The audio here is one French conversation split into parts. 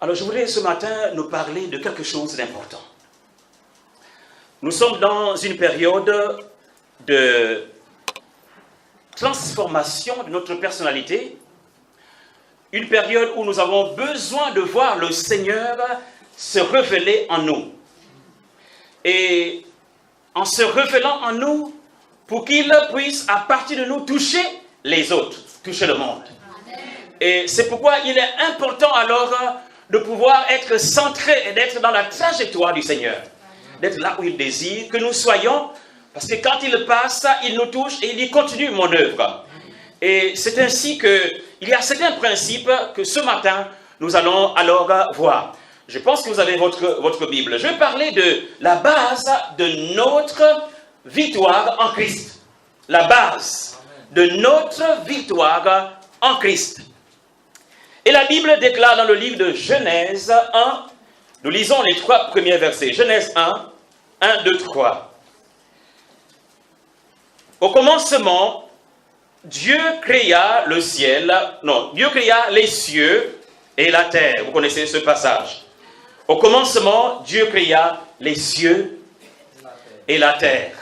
Alors je voudrais ce matin nous parler de quelque chose d'important. Nous sommes dans une période de transformation de notre personnalité, une période où nous avons besoin de voir le Seigneur se révéler en nous. Et en se révélant en nous, pour qu'il puisse à partir de nous toucher les autres, toucher le monde. Et c'est pourquoi il est important alors de pouvoir être centré et d'être dans la trajectoire du Seigneur. D'être là où il désire que nous soyons, parce que quand il passe, il nous touche et il dit continue mon œuvre. Et c'est ainsi qu'il y a certains principes que ce matin, nous allons alors voir. Je pense que vous avez votre Bible. Je vais parler de la base de notre victoire en Christ. La base de notre victoire en Christ. Et la Bible déclare dans le livre de Genèse 1, nous lisons les 3 premiers versets. Genèse 1, 1, 2, 3. Au commencement, Dieu créa le ciel, Dieu créa les cieux et la terre. Vous connaissez ce passage. Au commencement, Dieu créa les cieux et la terre.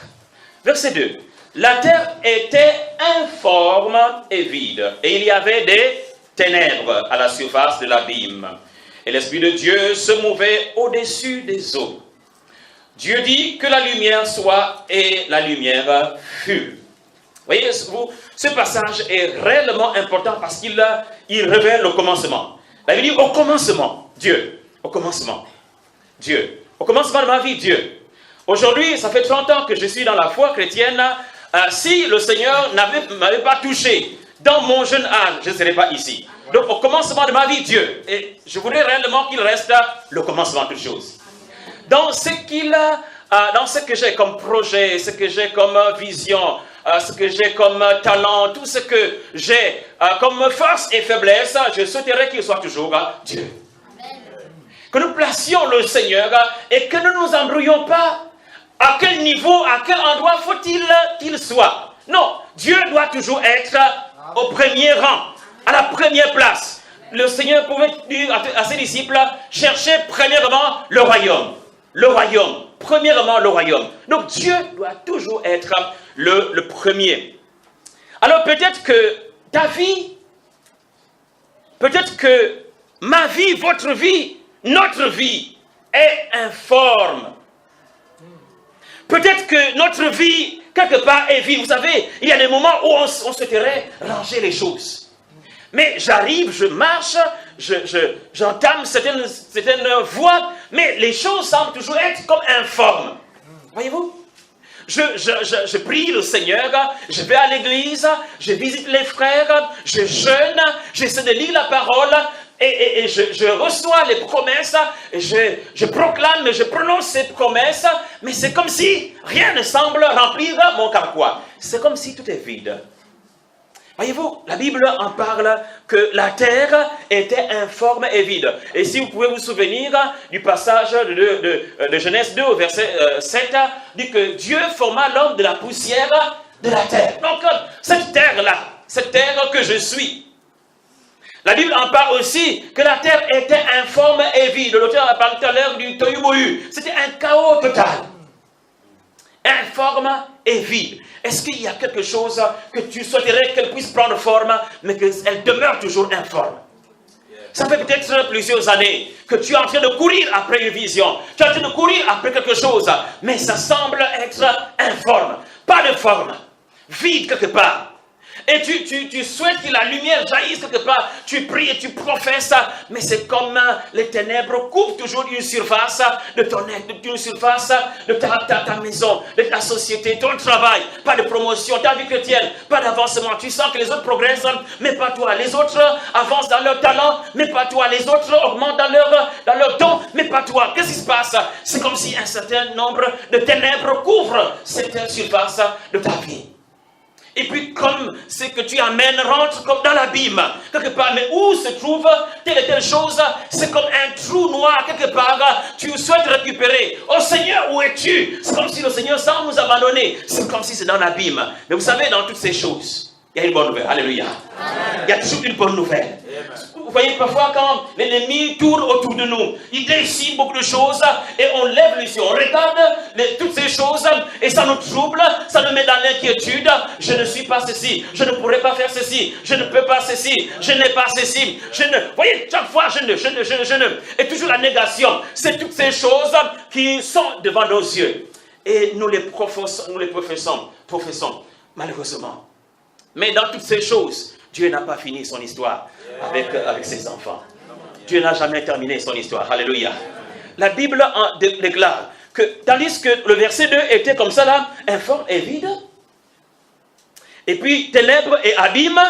Verset 2. La terre était informe et vide, et il y avait des ténèbres à la surface de l'abîme. Et l'Esprit de Dieu se mouvait au-dessus des eaux. Dieu dit que la lumière soit, et la lumière fut. Vous voyez, ce passage est réellement important parce qu'il révèle le commencement. La Bible dit au commencement, Dieu. Au commencement, Dieu. Au commencement de ma vie, Dieu. Aujourd'hui, ça fait 30 ans que je suis dans la foi chrétienne. Si le Seigneur ne m'avait pas touché dans mon jeune âge, je ne serais pas ici. Donc, au commencement de ma vie, Dieu. Et je voudrais réellement qu'il reste le commencement de toutes choses. Dans ce que j'ai comme projet, ce que j'ai comme vision, ce que j'ai comme talent, tout ce que j'ai comme force et faiblesse, je souhaiterais qu'il soit toujours Dieu. Que nous placions le Seigneur et que nous ne nous embrouillons pas. À quel niveau, à quel endroit faut-il qu'il soit? Non, Dieu doit toujours être au premier rang, à la première place. Le Seigneur pouvait dire à ses disciples, cherchez premièrement le royaume. Le royaume, premièrement le royaume. Donc Dieu doit toujours être le premier. Alors peut-être que ta vie, peut-être que ma vie, votre vie, notre vie est informe. Peut-être que notre vie, quelque part, est vide. Vous savez, il y a des moments où on souhaiterait ranger les choses. Mais j'arrive, je marche, j'entame certaines voies, mais les choses semblent toujours être comme informes. Voyez-vous? Je prie le Seigneur, je vais à l'église, je visite les frères, je jeûne, j'essaie de lire la parole, et je reçois les promesses, et je proclame, je prononce ces promesses, mais c'est comme si rien ne semble remplir mon carquois. C'est comme si tout est vide. Voyez-vous, la Bible en parle que la terre était informe et vide. Et si vous pouvez vous souvenir du passage de Genèse 2 au verset 7, dit que Dieu forma l'homme de la poussière de la terre. Donc, cette terre-là, cette terre que je suis, la Bible en parle aussi que la terre était informe et vide. L'auteur a parlé tout à l'heure du tohu-bohu. C'était un chaos total. Informe et vide. Est-ce qu'il y a quelque chose que tu souhaiterais qu'elle puisse prendre forme, mais qu'elle demeure toujours informe? Ça fait peut-être plusieurs années que tu es en train de courir après une vision. Tu es en train de courir après quelque chose, mais ça semble être informe. Pas de forme. Vide quelque part. Et tu souhaites que la lumière jaillisse quelque part. Tu pries et tu professes, mais c'est comme les ténèbres couvrent toujours une surface de ton être, une surface de ta maison, de ta société, ton travail. Pas de promotion, ta vie chrétienne, pas d'avancement. Tu sens que les autres progressent, mais pas toi. Les autres avancent dans leur talent, mais pas toi. Les autres augmentent dans leur don, mais pas toi. Qu'est-ce qui se passe? C'est comme si un certain nombre de ténèbres couvrent cette surface de ta vie. Et puis comme ce que tu amènes rentre comme dans l'abîme, quelque part, mais où se trouve telle et telle chose, c'est comme un trou noir quelque part, tu souhaites récupérer. Oh Seigneur, où es-tu? C'est comme si le Seigneur sans nous abandonner, c'est comme si c'est dans l'abîme. Mais vous savez, dans toutes ces choses, il y a une bonne nouvelle. Alléluia. Il y a toujours une bonne nouvelle. Vous voyez, parfois, quand l'ennemi tourne autour de nous, il décide beaucoup de choses et on lève les yeux, on regarde toutes ces choses et ça nous trouble, ça nous met dans l'inquiétude. Je ne suis pas ceci, je ne pourrais pas faire ceci, je ne peux pas ceci, je n'ai pas ceci. Vous voyez, chaque fois, je ne. Et toujours la négation. C'est toutes ces choses qui sont devant nos yeux. Et nous les professons, malheureusement. Mais dans toutes ces choses, Dieu n'a pas fini son histoire avec ses enfants. Dieu n'a jamais terminé son histoire. Alléluia. La Bible déclare que, tandis que le verset 2 était comme ça là, informe et vide, et puis ténèbres et abîme,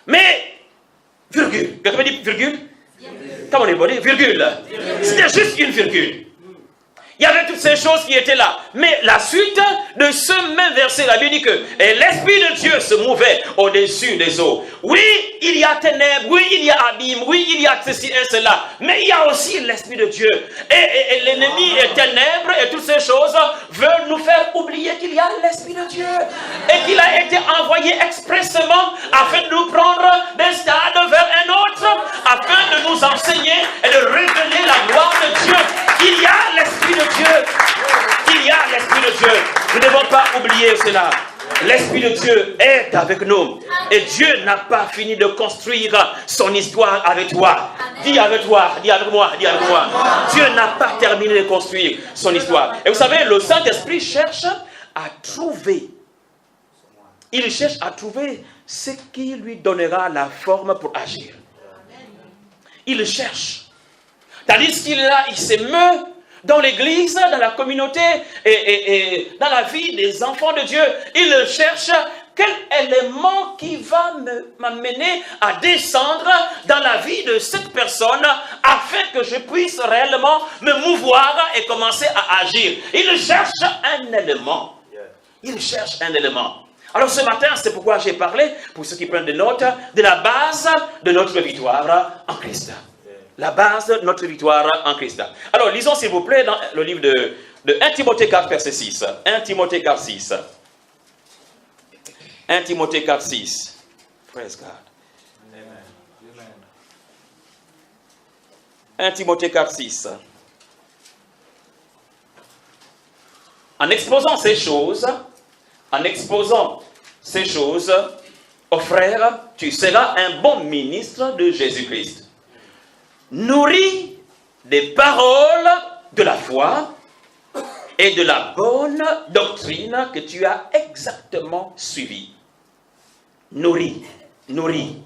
mais, virgule, quand on dit virgule, comment on est bon, virgule, c'était juste une virgule. Il y avait toutes ces choses qui étaient là. Mais la suite de ce même verset, la Bible dit que et l'Esprit de Dieu se mouvait au-dessus des eaux. Oui, il y a ténèbres, oui, il y a abîme, oui, il y a ceci et cela. Mais il y a aussi l'Esprit de Dieu. Et l'ennemi et ténèbres et toutes ces choses veulent nous faire oublier qu'il y a l'Esprit de Dieu. Et qu'il a été envoyé expressément afin de nous prendre d'un stade vers un autre, afin de nous enseigner et de révéler la gloire de Dieu. Il y a l'Esprit de Dieu. Il y a l'Esprit de Dieu. Nous ne devons pas oublier cela. L'Esprit de Dieu est avec nous. Et Dieu n'a pas fini de construire son histoire avec toi. Dis avec toi, dis avec moi, dis avec moi. Dieu n'a pas terminé de construire son histoire. Et vous savez, le Saint-Esprit cherche à trouver. Il cherche à trouver ce qui lui donnera la forme pour agir. Il cherche. Tandis qu'il est là, il s'émeut dans l'église, dans la communauté et dans la vie des enfants de Dieu. Il cherche quel élément qui va m'amener à descendre dans la vie de cette personne afin que je puisse réellement me mouvoir et commencer à agir. Il cherche un élément. Il cherche un élément. Alors ce matin, c'est pourquoi j'ai parlé, pour ceux qui prennent des notes, de la base de notre victoire en Christ. La base de notre victoire en Christ. Alors, lisons s'il vous plaît dans le livre de 1 Timothée 4, verset 6. 1 Timothée 4, 6. 1 Timothée 4, 6. Praise God. Amen. 1 Timothée 4, 6. En exposant ces choses, aux frères, tu seras un bon ministre de Jésus-Christ. Nourri des paroles de la foi et de la bonne doctrine que tu as exactement suivie. Nourri, manger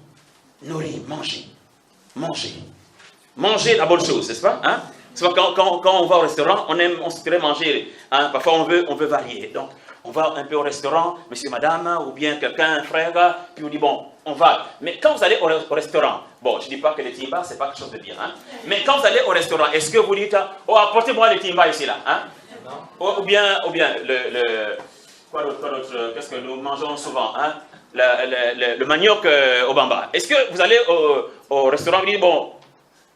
la bonne chose, n'est-ce pas? Hein? C'est pas quand on va au restaurant, on se fait manger. Hein? Parfois on veut varier. Donc on va un peu au restaurant, monsieur, madame, ou bien quelqu'un, un frère, puis on dit bon, on va. Mais quand vous allez au restaurant, bon, je ne dis pas que les timbas, c'est pas quelque chose de bien, hein? Mais quand vous allez au restaurant, est-ce que vous dites, oh, apportez-moi les timbas ici, là, hein? Ou bien, quoi d'autre, qu'est-ce que nous mangeons souvent, hein? Le manioc au bamba. Est-ce que vous allez au restaurant et vous dites, bon,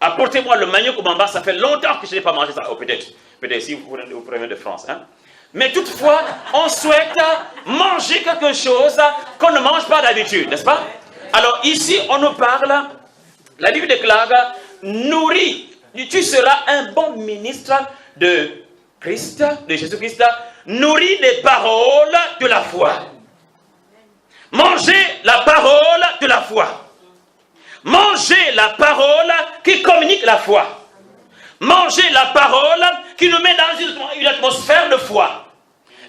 apportez-moi le manioc au bamba, ça fait longtemps que je n'ai pas mangé ça, oh, peut-être si vous prenez de France, hein? Mais toutefois, on souhaite manger quelque chose qu'on ne mange pas d'habitude, n'est-ce pas? Alors ici, on nous parle, la Bible déclare, nourri, tu seras un bon ministre de Christ, de Jésus-Christ, nourri des paroles de la foi. Mangez la parole de la foi. Mangez la parole qui communique la foi. Mangez la parole qui nous met dans une atmosphère de foi.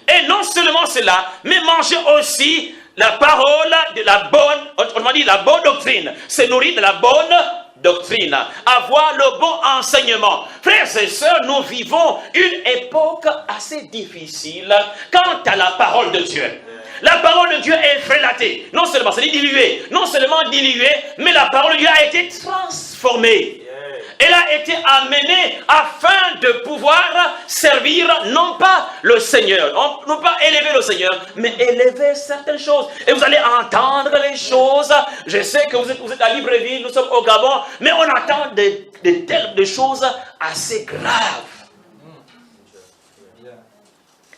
Et non seulement cela, mais mangez aussi la parole de la bonne, autrement dit la bonne doctrine. Se nourrir de la bonne doctrine. Avoir le bon enseignement. Frères et sœurs, nous vivons une époque assez difficile quant à la parole de Dieu. La parole de Dieu est frélatée. Non seulement, c'est diluée. Non seulement diluée, mais la parole de Dieu a été transformée. Elle a été amenée afin de pouvoir servir non pas le Seigneur, non pas élever le Seigneur, mais élever certaines choses. Et vous allez entendre les choses. Je sais que vous êtes à Libreville, nous sommes au Gabon, mais on entend des choses assez graves.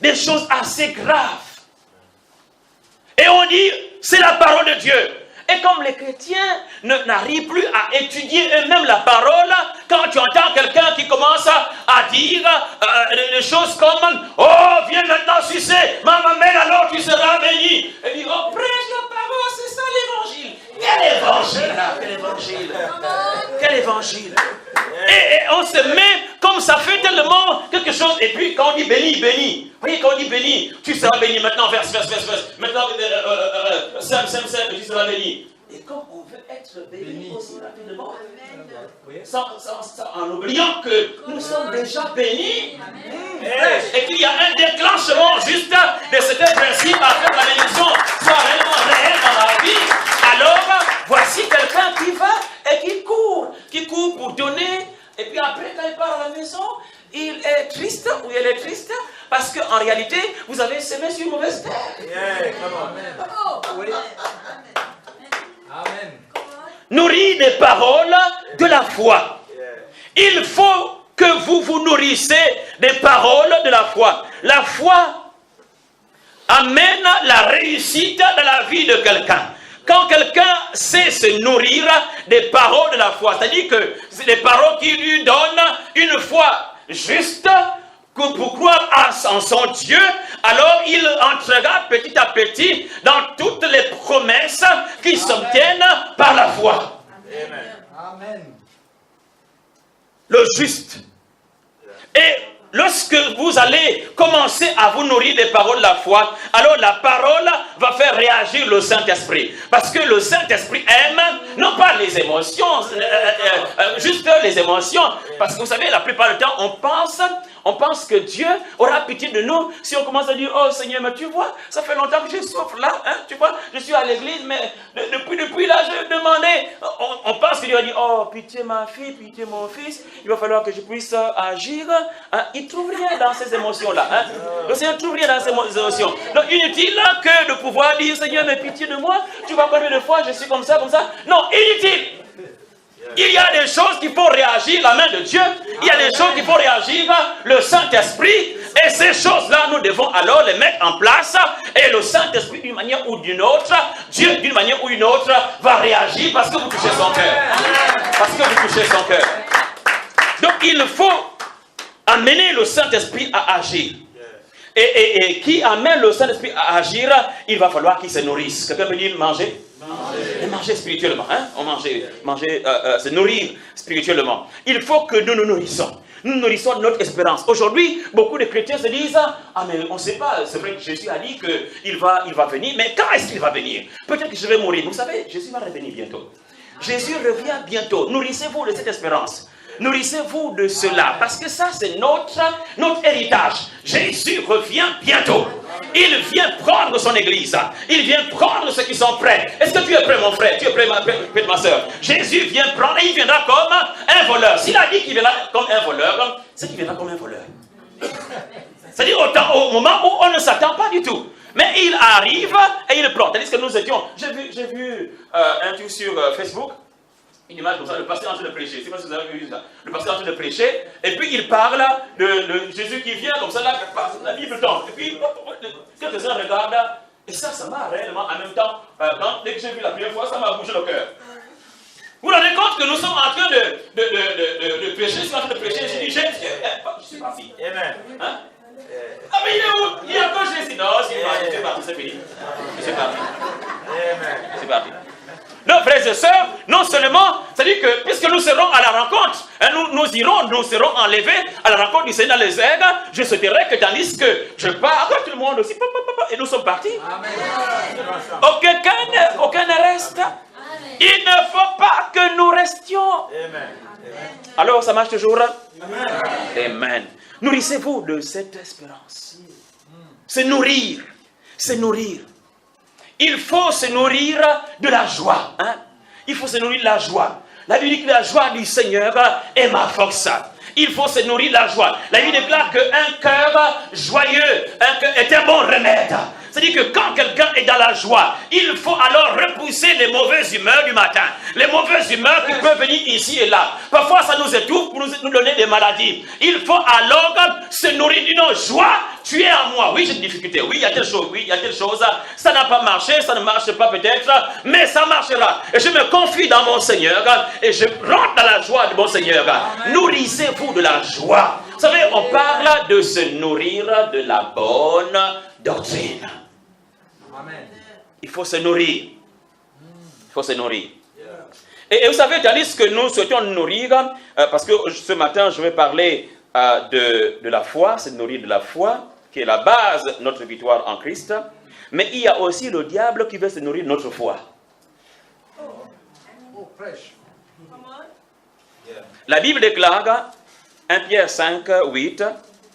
Des choses assez graves. Et on dit, c'est la parole de Dieu. Et comme les chrétiens n'arrivent plus à étudier eux-mêmes la parole, quand tu entends quelqu'un qui commence à dire des choses comme « Oh, viens maintenant sucer, maman, mère, alors tu seras béni. » Et dit « Oh, prêche la parole, c'est ça l'évangile. » Quel évangile là? Quel évangile? Quel évangile? Et on se met comme ça fait tellement quelque chose. Et puis quand on dit béni, béni. Vous voyez, quand on dit béni, tu seras béni maintenant, verse. Maintenant, tu seras béni. Et comme on veut être béni aussi rapidement, en oubliant que nous sommes déjà bénis, et qu'il y a un déclenchement juste de certains principes à faire la bénédiction soit réellement réel dans la vie, alors voici quelqu'un qui va et qui court pour donner, et puis après quand il part à la maison, il est triste ou elle est triste parce qu'en réalité, vous avez semé sur une mauvaise terre. Amen. Nourrir des paroles de la foi. Il faut que vous vous nourrissez des paroles de la foi. La foi amène la réussite dans la vie de quelqu'un. Quand quelqu'un sait se nourrir des paroles de la foi, c'est-à-dire que c'est des paroles qui lui donnent une foi juste pour croire en son Dieu, alors il entrera petit à petit dans toutes les promesses qui s'obtiennent par la foi. Amen. Le juste. Et lorsque vous allez commencer à vous nourrir des paroles de la foi, alors la parole va faire réagir le Saint-Esprit. Parce que le Saint-Esprit aime, non pas les émotions, juste les émotions. Parce que vous savez, la plupart du temps, on pense que Dieu aura pitié de nous si on commence à dire, oh Seigneur, mais tu vois, ça fait longtemps que je souffre là, hein, tu vois, je suis à l'église, mais depuis là, je demandais, on pense que Dieu a dit, oh pitié ma fille, pitié mon fils, il va falloir que je puisse agir. Hein. Il ne trouve rien dans ces émotions-là. Hein. Le Seigneur ne trouve rien dans ces émotions. Donc inutile que de pouvoir dire, Seigneur, mais pitié de moi, tu vois combien de fois je suis comme ça. Non, inutile. Il y a des choses qui font réagir la main de Dieu. Il y a des choses qui font réagir le Saint-Esprit. Et ces choses-là, nous devons alors les mettre en place. Et le Saint-Esprit, d'une manière ou d'une autre, Dieu, d'une manière ou d'une autre, va réagir parce que vous touchez son cœur. Parce que vous touchez son cœur. Donc, il faut amener le Saint-Esprit à agir. Et qui amène le Saint-Esprit à agir, il va falloir qu'il se nourrisse. Quelqu'un me dit manger? Et manger spirituellement, hein? Se nourrir spirituellement. Il faut que nous nous nourrissons. Nous nourrissons notre espérance. Aujourd'hui, beaucoup de chrétiens se disent, ah mais on ne sait pas, c'est vrai que Jésus a dit qu'il va venir, mais quand est-ce qu'il va venir? Peut-être que je vais mourir. Vous savez, Jésus va revenir bientôt. Jésus revient bientôt. Nourrissez-vous de cette espérance. Nourrissez-vous de cela, parce que ça c'est notre héritage. Jésus revient bientôt. Il vient prendre son église. Il vient prendre ceux qui sont prêts. Est-ce que tu es prêt, mon frère? Tu es prêt, ma soeur? Jésus vient prendre et il viendra comme un voleur. S'il a dit qu'il viendra comme un voleur, c'est qu'il viendra comme un voleur. C'est-à-dire au moment où on ne s'attend pas du tout. Mais il arrive et il prend. Tandis que nous étions... J'ai vu un truc sur Facebook. Une image comme ça, le pasteur est en train de prêcher. Je ne sais pas si vous avez vu ça. Le pasteur est en train de prêcher, et puis il parle de Jésus qui vient, comme ça, là, la Bible tombe. Et puis, quelques-uns regardent, et ça m'a réellement, en même temps, dès que j'ai vu la première fois, ça m'a bougé le cœur. Vous vous rendez compte que nous sommes en train de prêcher, je suis en train de prêcher, je dis, Jésus, je suis parti. Amen. Hein? Ah, mais il est où? Il est encore Jésus. Non, je suis parti, c'est fini. Je suis parti. Amen. C'est parti. Non, frères et sœurs, non seulement, c'est-à-dire que puisque nous serons à la rencontre, hein, nous serons enlevés à la rencontre du Seigneur dans les airs, je souhaiterais que tandis que je pars, tout le monde aussi, et nous sommes partis. Amen. Aucun ne reste. Amen. Il ne faut pas que nous restions. Amen. Alors, ça marche toujours? Amen. Amen. Nourrissez-vous de cette espérance. Se nourrir. Il faut se nourrir de la joie. Hein? Il faut se nourrir de la joie. La Bible dit que la joie du Seigneur est ma force. Il faut se nourrir de la joie. La Bible déclare qu'un cœur joyeux est un bon remède. C'est-à-dire que quand quelqu'un est dans la joie, il faut alors repousser les mauvaises humeurs du matin. Les mauvaises humeurs qui peuvent venir ici et là. Parfois, ça nous étouffe pour nous donner des maladies. Il faut alors se nourrir d'une joie. Tu es en moi. Oui, j'ai des difficultés. Oui, il y a telle chose. Oui, il y a telle chose. Ça n'a pas marché. Ça ne marche pas peut-être. Mais ça marchera. Et je me confie dans mon Seigneur. Et je rentre dans la joie de mon Seigneur. Nourrissez-vous de la joie. Vous savez, on parle de se nourrir de la bonne doctrine. Amen. Il faut se nourrir. Il faut se nourrir. Et vous savez, tandis que nous souhaitons nous nourrir, parce que ce matin, je vais parler de la foi, se nourrir de la foi, qui est la base de notre victoire en Christ. Mais il y a aussi le diable qui veut se nourrir de notre foi. Oh, fraîche. La Bible déclare, 1 Pierre 5, 8,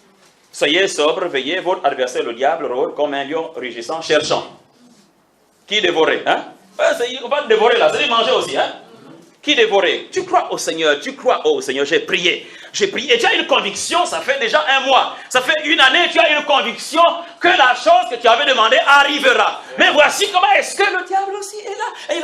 « Soyez sobres, veillez, votre adversaire le diable rôde comme un lion rugissant, cherchant. » Qui dévorer, hein? On va dévorer là, c'est manger aussi, hein? Qui dévorer? Tu crois au Seigneur, j'ai prié. J'ai prié, et tu as une conviction, ça fait déjà un mois, ça fait une année, tu as une conviction que la chose que tu avais demandé arrivera. Mais voici comment est-ce que le diable aussi est là, et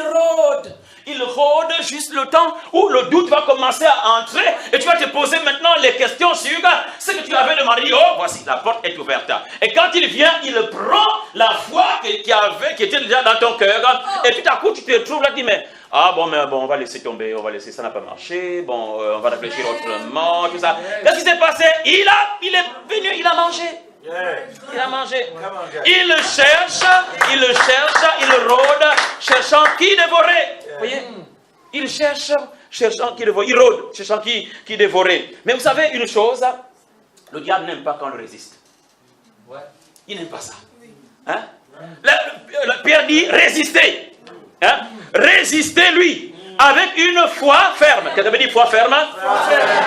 il rôde juste le temps où le doute va commencer à entrer, et tu vas te poser maintenant les questions sur ce que tu avais demandé. Oh, voici, la porte est ouverte. Et quand il vient, il prend la foi qui était déjà dans ton cœur, et tout à coup, tu te retrouves là, tu dis, mais on va laisser tomber, ça n'a pas marché, on va réfléchir autrement, tout ça. Qu'est-ce qui s'est passé? Il est venu, il a mangé. Il a mangé. Il cherche, il rôde, cherchant qui dévorer. Vous voyez? Il cherche, cherchant qui dévorer. Il rôde, cherchant qui dévorer. Mais vous savez une chose, le diable n'aime pas quand on le résiste. Il n'aime pas ça. Hein? Pierre dit résister. Hein? Résistez-lui avec une foi ferme. Quelqu'un veut dire foi ferme?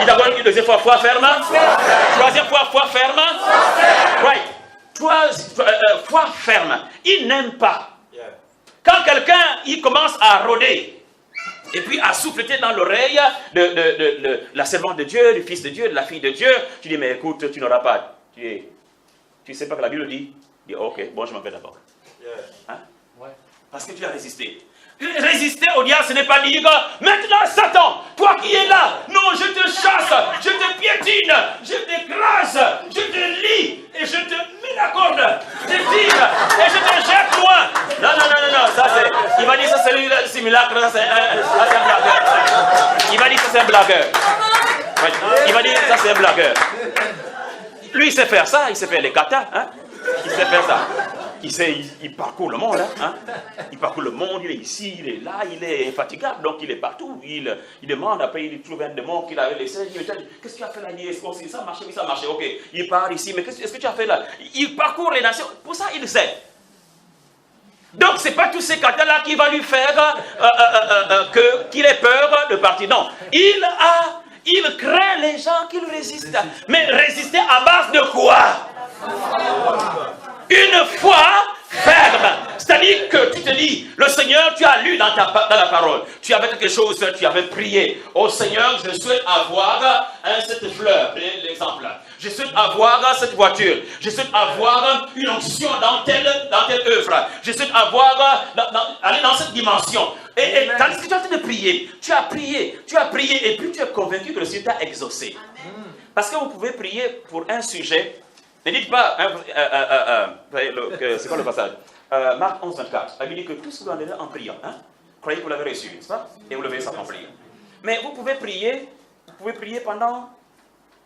Il d'abord une deuxième fois foi ferme. Troisième fois foi ferme. Right. Foi ferme. Il n'aime pas. Quand quelqu'un il commence à rôder et puis à souffleter dans l'oreille de la servante de Dieu, du fils de Dieu, de la fille de Dieu, tu dis mais écoute, tu n'auras pas. Tu sais pas que la Bible dit? Ok, bon je m'en vais d'abord. Hein? Parce que tu as résisté. Résister au diable, ce n'est pas dire maintenant Satan, toi qui es là, non, je te chasse, je te piétine, je t'écrase, je te lie et je te mets la corde, je tire et je te jette loin. Non, ça c'est. Il va dire ça c'est le simulacre, ça c'est un blagueur. Il va dire ça c'est un blagueur. Il va dire ça c'est un blagueur. Lui il sait faire ça, il sait faire les katas, hein? Il sait faire ça. Il parcourt le monde, hein? Il parcourt le monde, il est ici, il est là, il est infatigable, donc il est partout. Il demande, après il trouve un démon qu'il avait laissé. Il dit, qu'est-ce que tu as fait là? Ça a marché, oui, ça a marché, ok. Il part ici, mais qu'est-ce que tu as fait là? Il parcourt les nations, pour ça il sait. Donc ce n'est pas tous ces cas-là qui va lui faire qu'il ait peur de partir. Non, il craint les gens qui lui résistent. Mais résister à base de quoi? Une foi ferme. C'est-à-dire que tu te dis, le Seigneur, tu as lu dans la parole, tu avais quelque chose, tu avais prié. Oh Seigneur, je souhaite avoir cette fleur, l'exemple. Je souhaite avoir cette voiture. Je souhaite avoir une onction dans telle œuvre. Je souhaite aller dans cette dimension. Et tandis que tu es en train de prier, tu as prié, et puis tu es convaincu que le Seigneur t'a exaucé. Parce que vous pouvez prier pour un sujet. Ne dites pas, c'est quoi le passage? Marc 11, 24. La Bible dit que tout ce que vous en avez en priant, croyez que vous l'avez reçu, n'est-ce pas? Et vous le verrez s'accomplir. Mais vous pouvez prier pendant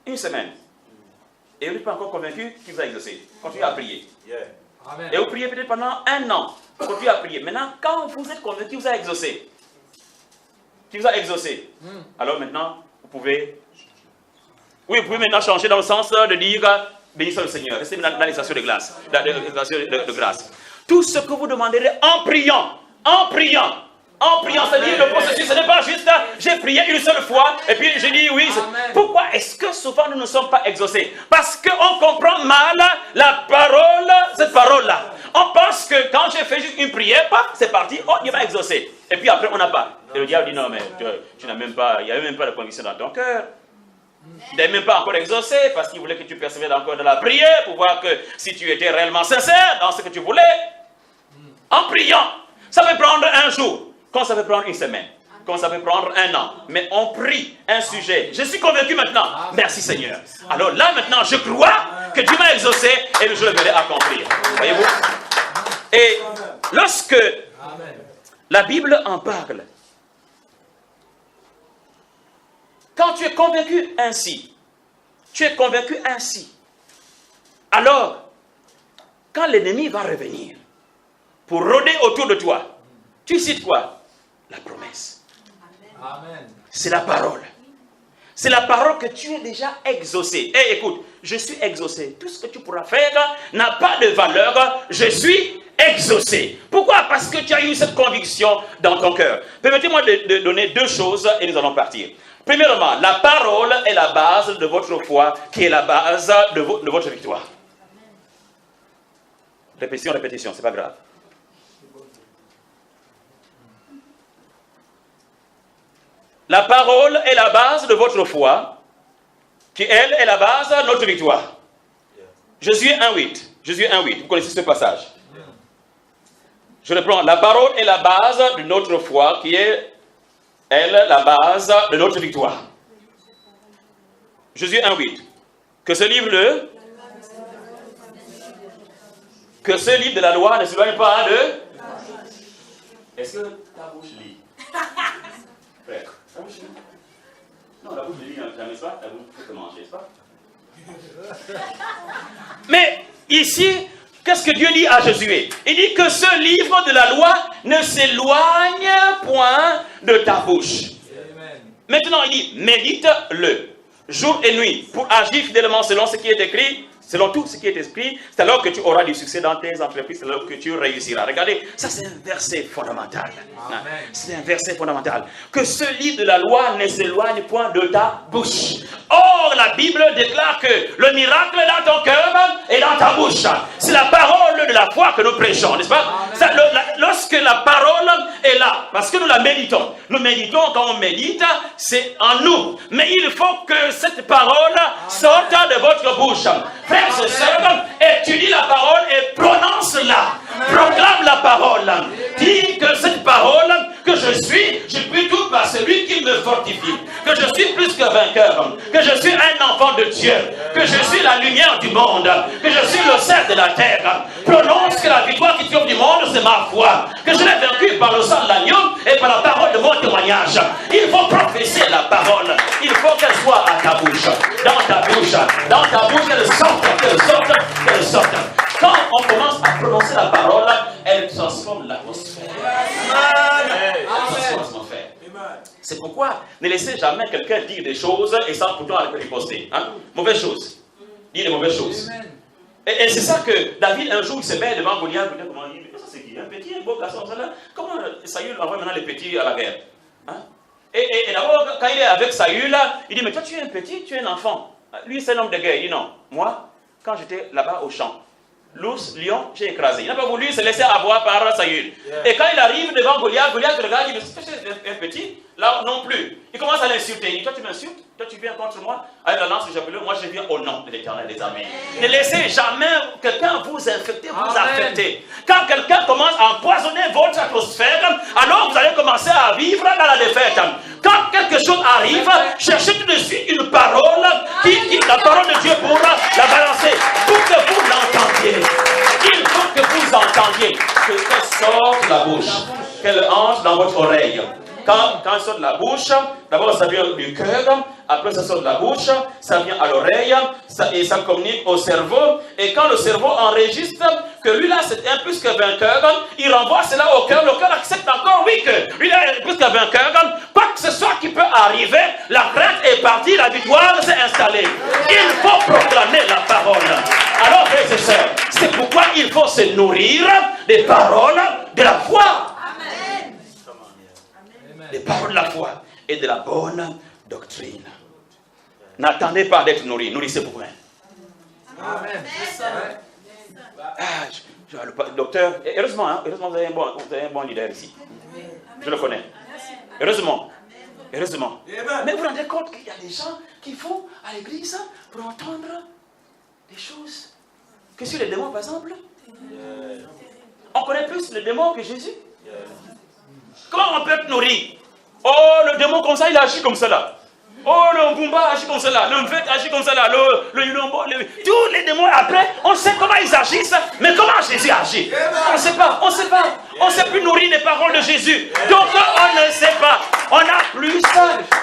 une semaine. Et vous n'êtes pas encore convaincu qu'il vous a exaucé. Continuez à prier. Et vous priez peut-être pendant un an. Continuez à prier. Maintenant, quand vous êtes convaincu qu'il vous a exaucé, alors maintenant, vous pouvez maintenant changer dans le sens de dire bénissez le Seigneur, restez dans les stations de grâce. Tout ce que vous demanderez en priant, c'est-à-dire le processus, ce n'est pas juste j'ai prié une seule fois et puis j'ai dit oui. Pourquoi est-ce que souvent nous ne sommes pas exaucés? Parce qu'on comprend mal cette parole-là. On pense que quand j'ai fait juste une prière, c'est parti, Dieu m'a exaucé. Et puis après on n'a pas. Et le diable dit non mais tu n'as même pas, il n'y a même pas de conviction dans ton cœur. Il n'est même pas encore exaucé parce qu'il voulait que tu persévères encore dans la prière pour voir que si tu étais réellement sincère dans ce que tu voulais. En priant, ça peut prendre un jour, comme ça peut prendre une semaine, comme ça peut prendre un an. Mais on prie un sujet. Je suis convaincu maintenant. Merci Seigneur. Alors là maintenant, je crois que Dieu m'a exaucé et je le verrai accomplir. Voyez-vous? Et lorsque la Bible en parle, quand tu es convaincu ainsi, alors, quand l'ennemi va revenir pour rôder autour de toi, tu cites quoi? La promesse. Amen. C'est la parole. C'est la parole que tu es déjà exaucé. Et écoute, je suis exaucé. Tout ce que tu pourras faire n'a pas de valeur. Je suis exaucé. Pourquoi? Parce que tu as eu cette conviction dans ton cœur. Permettez-moi de donner deux choses et nous allons partir. Premièrement, la parole est la base de votre foi, qui est la base de votre victoire. Répétition, c'est pas grave. La parole est la base de votre foi, qui elle est la base de notre victoire. Josué 1:8. Vous connaissez ce passage. Je reprends. La parole est la base de notre foi, qui est elle, la base de notre victoire. Josué 1:8. Que ce livre de la loi ne s'éloigne pas de... Est-ce que ta bouche lit? Frère, ta bouche lit? Non, la bouche lit jamais pas. La bouche peut te manger, n'est-ce pas? Mais ici, qu'est-ce que Dieu dit à Josué? Il dit que ce livre de la loi ne s'éloigne point de ta bouche. Amen. Maintenant, il dit, médite-le, jour et nuit, pour agir fidèlement selon ce qui est écrit, selon tout ce qui est écrit. C'est alors que tu auras du succès dans tes entreprises, c'est alors que tu réussiras. Regardez, ça c'est un verset fondamental. C'est un verset fondamental. Que ce livre de la loi ne s'éloigne point de ta bouche. Or, la Bible déclare que le miracle est dans ton cœur et dans ta bouche. C'est la parole de la foi que nous prêchons, n'est-ce pas? Ça, lorsque la parole est là, parce que nous la méditons. Nous méditons, quand on médite, c'est en nous. Mais il faut que cette parole sorte de votre bouche. Frères et sœurs, étudie la parole et prononce-la. Proclame la parole. Dis que cette parole, que je puis tout par celui qui me fortifie. Que je suis plus que vainqueur. Que je suis un enfant de Dieu. Que je suis la lumière du monde. Que je suis le sel de la terre. Prononce que la victoire qui triomphe du monde, c'est ma foi. Que je l'ai vaincu par le sang de l'agneau et par la parole de mon témoignage. Il faut prophétiser la parole. Il faut qu'elle soit à ta bouche. Dans ta bouche. Dans ta bouche, qu'elle sorte. Quand on commence à prononcer la parole, elle transforme l'atmosphère. C'est pourquoi ne laissez jamais quelqu'un dire des choses et sans pourtant riposter. Mauvaise chose. Dire des mauvaises choses. Et c'est ça que David, un jour, il se met devant Goliath. Comment il dit, ça c'est qui? Un petit, un beau garçon, ça là. Comment Saül envoie maintenant les petits à la guerre? Et d'abord, quand il est avec Saül, il dit, mais toi tu es un petit, tu es un enfant. Lui, c'est un homme de guerre. Il dit, non, moi, quand j'étais là-bas au champ, l'ours, lion, j'ai écrasé. Il n'a pas voulu se laisser avoir par Saül. Et quand il arrive devant Goliath, Goliath regarde, il dit, c'est un petit, là non plus. Il commence à l'insulter. Il dit, toi tu m'insultes, toi tu viens contre moi, avec la lance que j'appelle, moi je viens au nom de l'Éternel des armées. Ne laissez jamais quelqu'un vous infecter, vous affecter. Quand quelqu'un commence à empoisonner votre atmosphère, alors vous allez commencer à vivre dans la défaite. Quand quelque chose arrive, cherchez tout de suite une parole, la parole de Dieu pour la balancer, pour que vous l'entendiez. Il faut que vous entendiez que sorte la bouche, qu'elle entre dans votre oreille. Quand elle sort de la bouche, d'abord ça vient du cœur, après ça sort de la bouche, ça vient à l'oreille, et ça communique au cerveau. Et quand le cerveau enregistre que lui là c'est un plus que vainqueur, il renvoie cela au cœur. Le cœur accepte encore, oui, que lui là est plus que vainqueur. Quoi que ce soit qui peut arriver, la crainte est partie, la victoire s'est installée. Il faut proclamer la parole. Alors, frères et sœurs, c'est pourquoi il faut se nourrir des paroles de la foi. Des paroles de la foi et de la bonne doctrine. N'attendez pas d'être nourri, nourrissez vous-même. Amen. Le docteur, heureusement, vous avez un bon leader ici. Je le connais. Heureusement. Heureusement. Mais vous vous rendez compte qu'il y a des gens qui vont à l'église pour entendre des choses. Que sur les démons, par exemple? On connaît plus les démons que Jésus. Comment on peut être nourri? Oh, le démon comme ça, il agit comme cela. Oh, le Ngumba agit comme cela. Le Mvet agit comme cela. Le Yulombo, tous les démons, après, on sait comment ils agissent. Mais comment Jésus agit? On ne sait pas. On ne sait pas. On ne sait plus nourrir les paroles de Jésus. Donc, on ne sait pas. On a plus.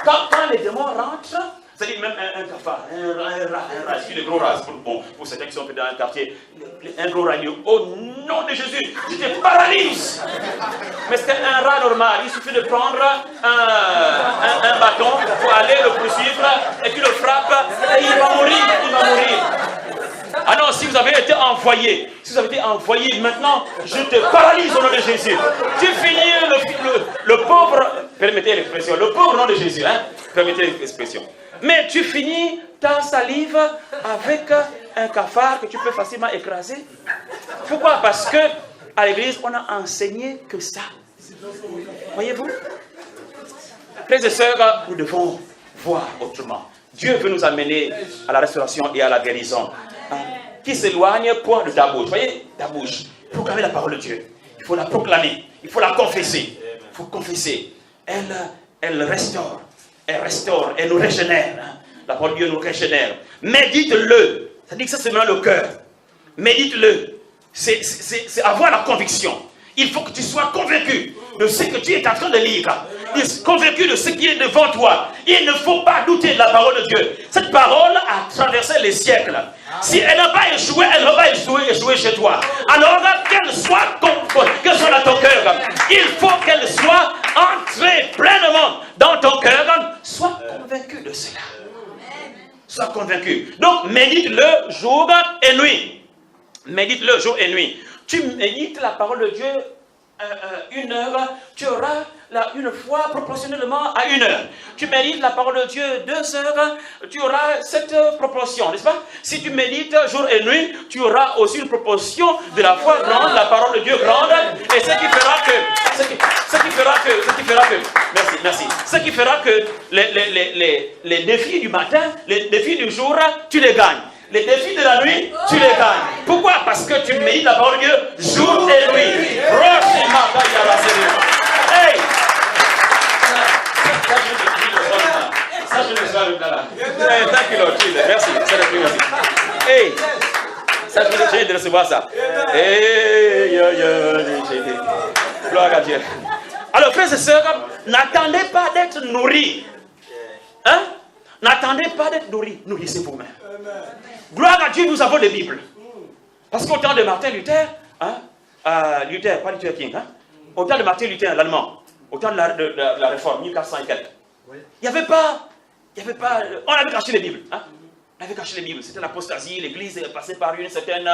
Quand les démons rentrent, c'est-à-dire même un cafard, un rat, le gros rat, pour certains qui sont dans un quartier, un gros rat, au nom de Jésus, tu te paralyses. Mais c'est un rat normal, il suffit de prendre un bâton pour aller le poursuivre, et puis le frappe, et il va mourir, Ah non, si vous avez été envoyé, maintenant, je te paralyse au nom de Jésus. Tu finis le pauvre, permettez l'expression, le pauvre nom de Jésus, hein, permettez l'expression. Mais tu finis ta salive avec un cafard que tu peux facilement écraser. Pourquoi? Parce que à l'église, on a enseigné que ça. Voyez-vous? Frères et sœurs, nous devons voir autrement. Dieu veut nous amener à la restauration et à la guérison. Qui s'éloigne, point de ta bouche. Voyez, ta bouche. Proclamer la parole de Dieu. Il faut la proclamer. Il faut la confesser. Il faut confesser. Elle restaure. Elle restaure, elle nous régénère. La parole de Dieu nous régénère. Médite-le. Ça dit que ça c'est dans le cœur. Médite-le. C'est avoir la conviction. Il faut que tu sois convaincu de ce que tu es en train de lire. Convaincu de ce qui est devant toi. Il ne faut pas douter de la parole de Dieu. Cette parole a traversé les siècles. Si elle n'a pas échoué, elle va échouer chez toi. Alors qu'elle soit dans ton cœur, il faut qu'elle soit entrée pleinement dans ton cœur. Sois convaincu de cela. Sois convaincu. Donc médite-le jour et nuit. Médite-le jour et nuit. Tu médites la parole de Dieu 1 heure, tu auras une foi proportionnellement à 1 heure. Tu médites la parole de Dieu 2 heures, tu auras cette proportion, n'est-ce pas? Si tu médites jour et nuit, tu auras aussi une proportion de la foi grande, la parole de Dieu grande, et ce qui fera que les défis du matin, les défis du jour, tu les gagnes. Les défis de la nuit, tu les gagnes. Pourquoi? Parce que tu médites la parole de Dieu jour et nuit. Hey! Ça, je le sois là. Thank you, Lord Jesus. Merci. C'est la prière. Hey! Ça, je viens de recevoir ça. Hey! Gloire à Dieu. Alors, frères et sœurs, n'attendez pas d'être nourris. Hein? N'attendez pas d'être nourris. Nourrissez vous-même. Gloire à Dieu, nous avons des Bibles. Parce qu'au temps de Martin Luther, Luther, pas Luther King, au temps de Martin Luther, l'allemand, au temps de la réforme, 1400 et quelques, il n'y avait pas, on avait caché les Bibles. On avait caché les Bibles, c'était l'apostasie, l'église est passée par une certaine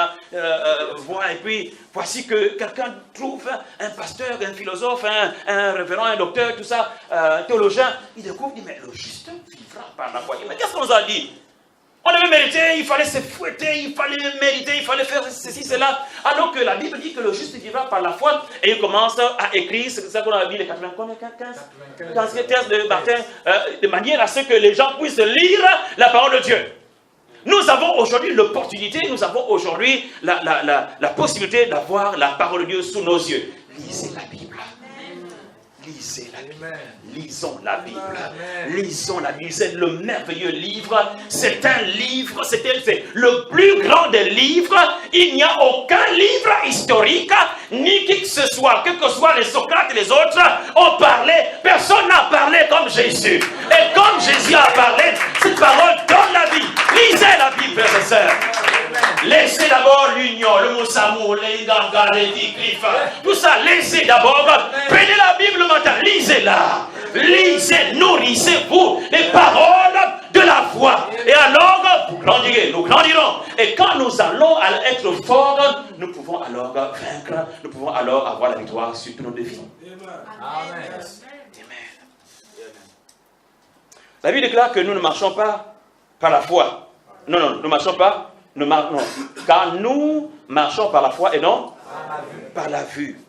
voie, et puis voici que quelqu'un trouve un pasteur, un philosophe, un révérend, un docteur, tout ça, un théologien, il découvre, il dit, mais le juste vivra par la foi. Mais qu'est-ce qu'on nous a dit? On devait mériter, il fallait se fouetter, il fallait mériter, il fallait faire ceci, cela. Alors que la Bible dit que le juste vivra par la foi. Et il commence à écrire, c'est ça qu'on a vu les 95 thèses de Martin, de manière à ce que les gens puissent lire la parole de Dieu. Nous avons aujourd'hui l'opportunité, nous avons aujourd'hui la possibilité d'avoir la parole de Dieu sous nos yeux. Lisez la Bible. Lisez la Bible. Lisons la Bible. Lisons la Bible. C'est le merveilleux livre. C'est un livre, c'est le plus grand des livres. Il n'y a aucun livre historique, ni qui que ce soit, quels que soient les Socrates et les autres, ont parlé. Personne n'a parlé comme Jésus. Et comme Jésus a parlé, cette parole donne la vie. Lisez la Bible, frères et sœurs. Laissez d'abord l'union, le moussamou, les gangas, les digrifs, tout ça, laissez d'abord. Prenez la Bible le matin, lisez-la. Lisez, nourrissez-vous les paroles de la foi. Et alors, vous grandirez, nous grandirons. Et quand nous allons être forts, nous pouvons alors vaincre, nous pouvons alors avoir la victoire sur tous nos défis. Amen. Amen. La Bible déclare que nous ne marchons pas par la foi. Non, nous ne marchons pas. Non, car nous marchons par la foi et non par la vue.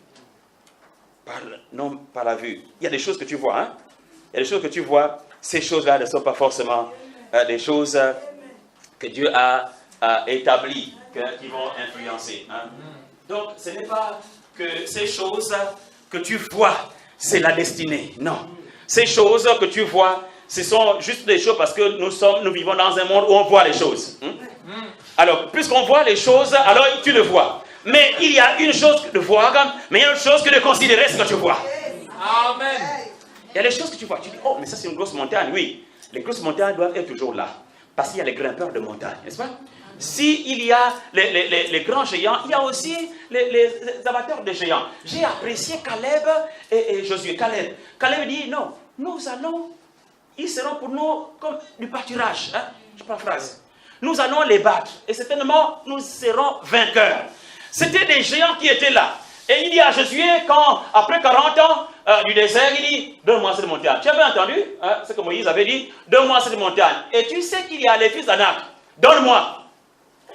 Non, par la vue. Il y a des choses que tu vois, hein? Il y a des choses que tu vois, ces choses-là ne sont pas forcément des choses que Dieu a établies, qui vont influencer. Hein. Donc, ce n'est pas que ces choses que tu vois, c'est la destinée. Non. Ces choses que tu vois, ce sont juste des choses parce que nous vivons dans un monde où on voit les choses. Alors, puisqu'on voit les choses, alors tu le vois. Mais il y a une chose de voir, mais il y a une chose que de considérer ce que tu vois. Amen. Il y a des choses que tu vois. Tu dis, oh, mais ça c'est une grosse montagne. Oui, les grosses montagnes doivent être toujours là. Parce qu'il y a les grimpeurs de montagne, n'est-ce pas? S'il y a les grands géants, il y a aussi les amateurs de géants. J'ai apprécié Caleb et Josué. Caleb dit, non, ils seront pour nous comme du pâturage. Hein? Je paraphrase. Nous allons les battre. Et certainement, nous serons vainqueurs. C'était des géants qui étaient là. Et il dit à Josué, après 40 ans du désert, il dit, donne-moi cette montagne. Tu avais entendu ce que Moïse avait dit? Donne-moi cette montagne. Et tu sais qu'il y a les fils d'Anak. Donne-moi.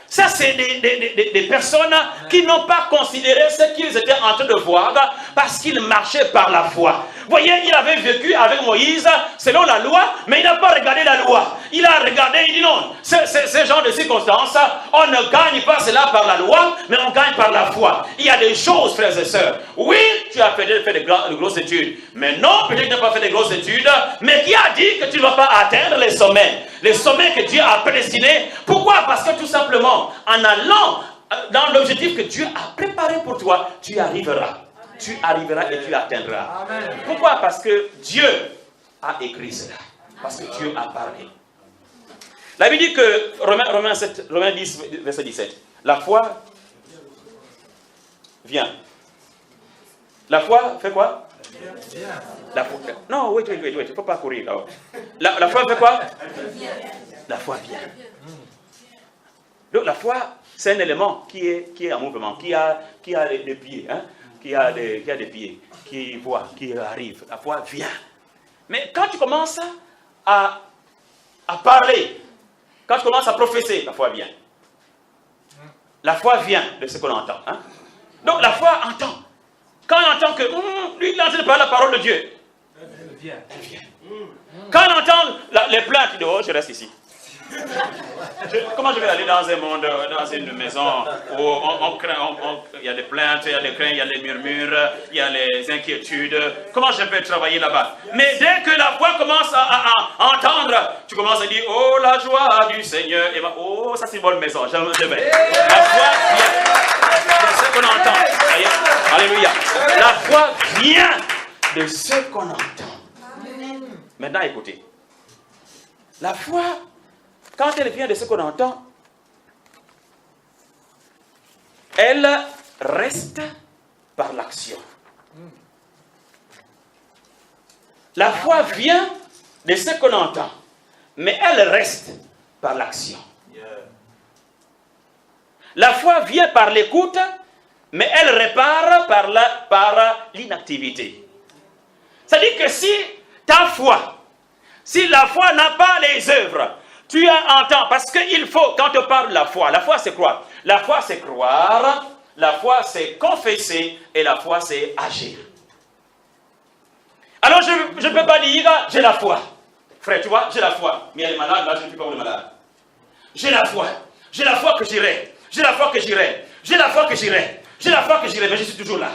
Ça, c'est des personnes qui n'ont pas considéré ce qu'ils étaient en train de voir parce qu'ils marchaient par la foi. Vous voyez, il avait vécu avec Moïse selon la loi, mais il n'a pas regardé la loi. Il a regardé, il dit non, ce genre de circonstances, on ne gagne pas cela par la loi, mais on gagne par la foi. Il y a des choses, frères et sœurs. Oui, tu as fait de grosses études, mais non, peut-être que tu n'as pas fait de grosses études, mais qui a dit que tu ne vas pas atteindre les sommets que Dieu a prédestinés? Pourquoi? Parce que tout simplement, en allant dans l'objectif que Dieu a préparé pour toi, tu arriveras. Tu arriveras et tu atteindras. Amen. Pourquoi? Parce que Dieu a écrit cela. Parce que Dieu a parlé. La Bible dit que, Romains 10, verset 17, la foi vient. La foi fait quoi? La foi, non, wait, il ne faut pas courir. La foi fait quoi? La foi vient. Donc la foi, c'est un élément qui est en mouvement, qui a des pieds, hein, qui a des pieds, qui voit, qui arrive. La foi vient. Mais quand tu commences à parler, quand tu commences à prophétiser, la foi vient. La foi vient de ce qu'on entend. Hein. Donc la foi entend. Quand on entend que lui, il est en train de parler la parole de Dieu, elle vient. Quand on entend les plaintes, il dit, oh, je reste ici. Comment je vais aller dans un monde, dans une maison où il y a des plaintes, il y a des craintes, il y a les murmures, il y a les inquiétudes. Comment je peux travailler là-bas? Mais dès que la voix commence à entendre, tu commences à dire, oh, la joie du Seigneur. Et oh, ça c'est une bonne maison, je vais. La foi vient de ce qu'on entend. Alléluia. La foi vient de ce qu'on entend. Maintenant, écoutez. La foi, quand elle vient de ce qu'on entend, elle reste par l'action. La foi vient de ce qu'on entend, mais elle reste par l'action. La foi vient par l'écoute, mais elle répare par l'inactivité. C'est-à-dire que si ta foi, si la foi n'a pas les œuvres, tu entends, parce qu'il faut, quand on parle de la foi c'est quoi? La foi c'est croire, la foi c'est confesser, et la foi c'est agir. Alors je ne peux pas dire, j'ai la foi. Frère, tu vois, j'ai la foi. Mais elle est malade, là je ne suis pas le malade. J'ai la foi que j'irai. J'ai la foi que j'irai. J'ai la foi que j'irai. J'ai la foi que j'irai, mais je suis toujours là.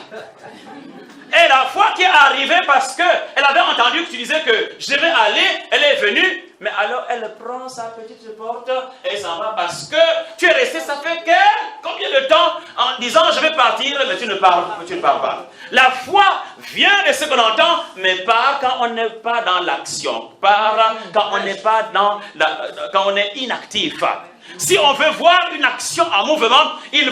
Et la foi qui est arrivée parce qu'elle avait entendu que tu disais que je vais aller, elle est venue, mais alors elle prend sa petite porte et s'en va parce que tu es resté, ça fait combien de temps en disant je vais partir, mais tu ne pars pas. La foi vient de ce qu'on entend, mais pas quand on n'est pas dans l'action, pas quand on n'est pas quand on est inactif. Si on veut voir une action en mouvement, elle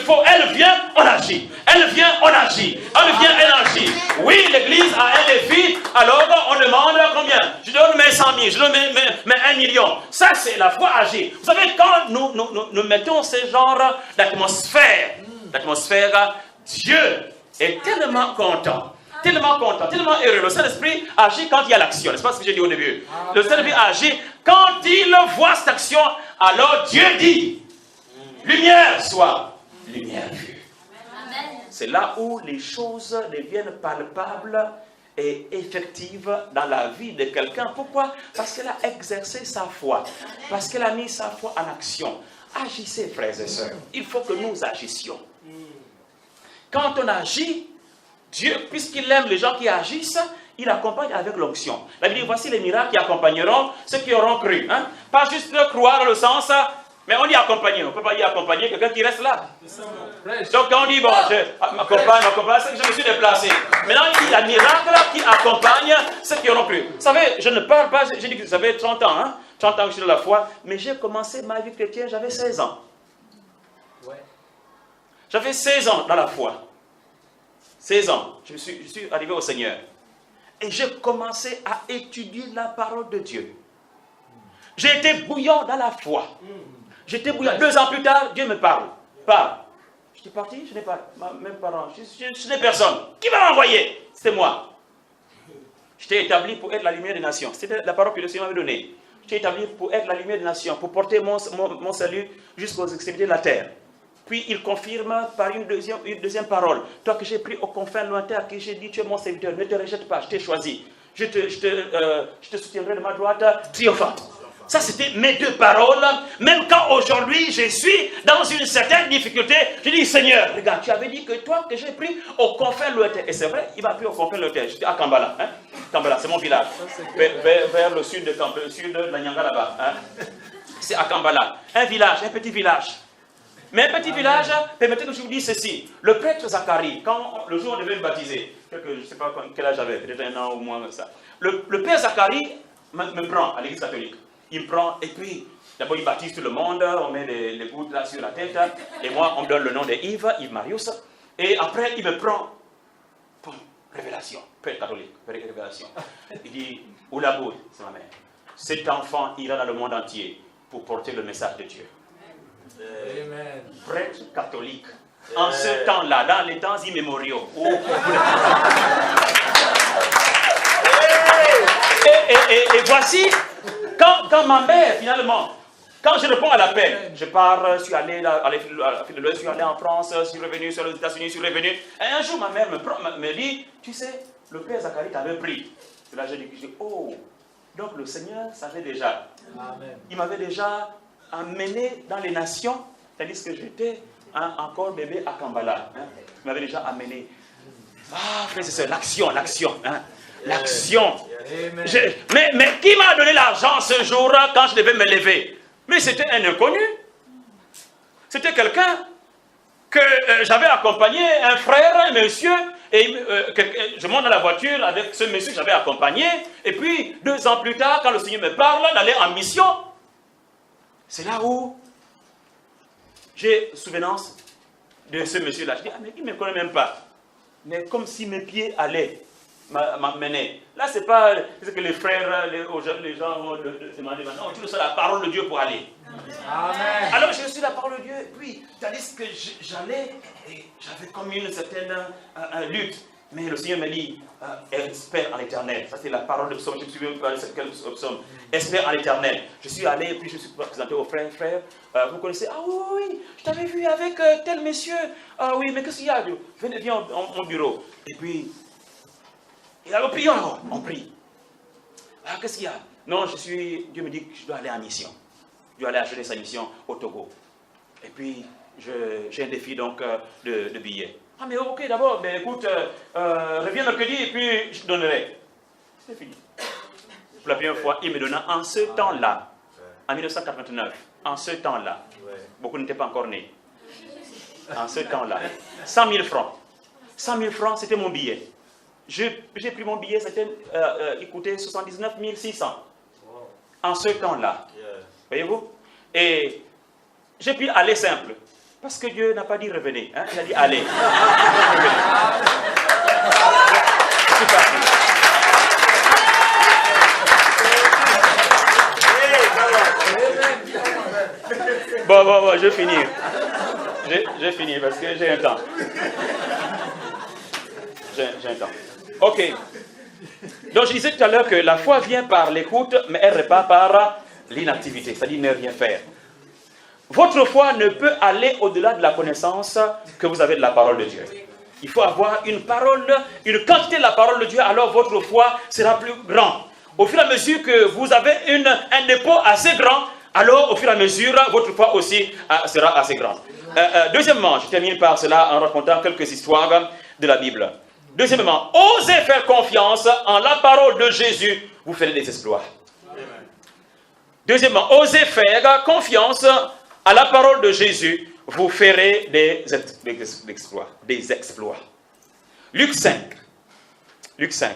vient, on agit. Elle vient, on agit. Elle vient, elle agit. Oui, l'église a un défi, alors on demande combien? Je donne mes 100 000, je donne mes 1 million. Ça, c'est la foi agir. Vous savez, quand nous mettons ce genre d'atmosphère, Dieu est tellement content. Tellement content, tellement heureux. Le Saint-Esprit agit quand il y a l'action. N'est-ce pas ce que j'ai dit au début? Le Saint-Esprit agit quand il voit cette action. Alors Dieu dit, lumière soit, lumière vue. C'est là où les choses deviennent palpables est effective dans la vie de quelqu'un. Pourquoi? Parce qu'elle a exercé sa foi. Parce qu'elle a mis sa foi en action. Agissez, frères et sœurs. Il faut que nous agissions. Quand on agit, Dieu, puisqu'il aime les gens qui agissent, il accompagne avec l'onction. La Bible dit, voici les miracles qui accompagneront ceux qui auront cru. Hein? Pas juste croire dans le sens, mais on dit accompagner. On ne peut pas dire accompagner quelqu'un qui reste là. Donc quand on dit, bon, je m'accompagne, c'est que je me suis déplacé. Maintenant, il y a des miracles qui accompagnent ceux qui auront cru. Vous savez, je ne parle pas, j'ai dit que vous avez 30 ans, hein? 30 ans que je suis dans la foi, mais j'ai commencé ma vie chrétienne, j'avais 16 ans. J'avais 16 ans dans la foi. 16 ans, je suis arrivé au Seigneur. Et j'ai commencé à étudier la parole de Dieu. J'ai été bouillant dans la foi. J'étais bouillant. 2 ans plus tard, Dieu me parle. Je suis parti, je n'ai pas même parents. Je n'ai personne. Qui m'a envoyé? C'est moi. J'étais établi pour être la lumière des nations. C'était la parole que le Seigneur m'avait donnée. J'étais établi pour être la lumière des nations, pour porter mon salut jusqu'aux extrémités de la terre. Puis il confirme par une deuxième parole. Toi que j'ai pris aux confins lointains, que j'ai dit, tu es mon serviteur, ne te rejette pas, je t'ai choisi. Je te soutiendrai de ma droite triomphante. Ça, c'était mes 2 paroles. Même quand aujourd'hui, je suis dans une certaine difficulté, je dis, Seigneur, regarde, tu avais dit que toi que j'ai pris aux confins lointains. Et c'est vrai, il m'a pris aux confins lointains. J'étais à Kambala. Hein? Kambala, c'est mon village. Vers le sud de la Nyanga là-bas. Hein? C'est à Kambala. Un village, un petit village. Mais un petit village, permettez que je vous dise ceci. Le prêtre Zacharie, quand le jour où on devait me baptiser, je ne sais pas quel âge j'avais, peut-être 1 an ou moins que ça. Le père Zacharie me prend à l'église catholique. Il me prend et puis, d'abord il baptise tout le monde, on met les gouttes là sur la tête. Et moi, on me donne le nom de Yves Marius. Et après, il me prend. Boum, révélation, père catholique, révélation. Il dit, Oulaboud, c'est ma mère. Cet enfant ira dans le monde entier pour porter le message de Dieu. Amen. Prêtre catholique. En ce temps-là, dans les temps immémoriaux. Et voici, quand ma mère, finalement, quand je réponds à l'appel, je pars, je suis allé à je suis allé en France, je suis revenu sur les États-Unis, je suis revenu. Et un jour, ma mère me dit, tu sais, le père Zacharie t'avait pris. Et là, je dis, oh, donc le Seigneur savait déjà. Amen. Il m'avait déjà amené dans les nations, tandis que j'étais encore bébé à Kambala. Hein. Il m'avait déjà amené. Ah, frère, c'est l'action. Hein. L'action. Mais qui m'a donné l'argent ce jour quand je devais me lever? Mais c'était un inconnu. C'était quelqu'un que j'avais accompagné, un frère, un monsieur. Et je monte dans la voiture avec ce monsieur que j'avais accompagné. Et puis, 2 ans plus tard, quand le Seigneur me parle d'aller en mission, c'est là où j'ai souvenance de ce monsieur-là. Je dis, mais il ne me connaît même pas. Mais comme si mes pieds allaient m'amener. Là, ce n'est pas ce que les frères, les gens vont demander maintenant. Tu reçois la parole de Dieu pour aller. Amen. Alors, j'ai reçu la parole de Dieu. Et puis, tandis que j'allais, et j'avais comme une certaine lutte. Mais le Seigneur m'a dit, espère en l'éternel. Ça, c'est la parole de psaume. Je ne sais même pas quel psaume. Espère en l'éternel. Je suis allé, puis je suis présenté au frère. Vous connaissez? Ah oui, je t'avais vu avec tel monsieur. Ah oui, mais qu'est-ce qu'il y a? Viens au mon bureau. Et puis, il a prié encore. On prie. Ah, qu'est-ce qu'il y a? Non, Dieu me dit que je dois aller en mission. Je dois aller acheter sa mission au Togo. Et puis, j'ai un défi donc de billets. Ah mais ok, d'abord, mais écoute, reviens mercredi et puis je te donnerai. C'est fini. Pour la première fois, il me donna en ce temps-là, en 1989, en ce temps-là, beaucoup n'étaient pas encore nés, en ce temps-là, 100 000 francs. 100 000 francs, c'était mon billet. J'ai pris mon billet, il coûtait 79 600. En ce temps-là. Voyez-vous? Et j'ai pu aller simple. Parce que Dieu n'a pas dit revenez. Hein? Il a dit allez. Bon, je vais finir. Je finis parce que j'ai un temps. J'ai un temps. Ok. Donc je disais tout à l'heure que la foi vient par l'écoute, mais elle repart par l'inactivité, c'est-à-dire ne rien faire. Votre foi ne peut aller au-delà de la connaissance que vous avez de la parole de Dieu. Il faut avoir une parole, une quantité de la parole de Dieu, alors votre foi sera plus grande. Au fur et à mesure que vous avez un dépôt assez grand, alors au fur et à mesure, votre foi aussi sera assez grande. Deuxièmement, je termine par cela en racontant quelques histoires de la Bible. Deuxièmement, osez faire confiance en la parole de Jésus, vous ferez des exploits. Deuxièmement, osez faire confiance à la parole de Jésus, vous ferez des exploits. Des exploits. Luc 5. Luc 5.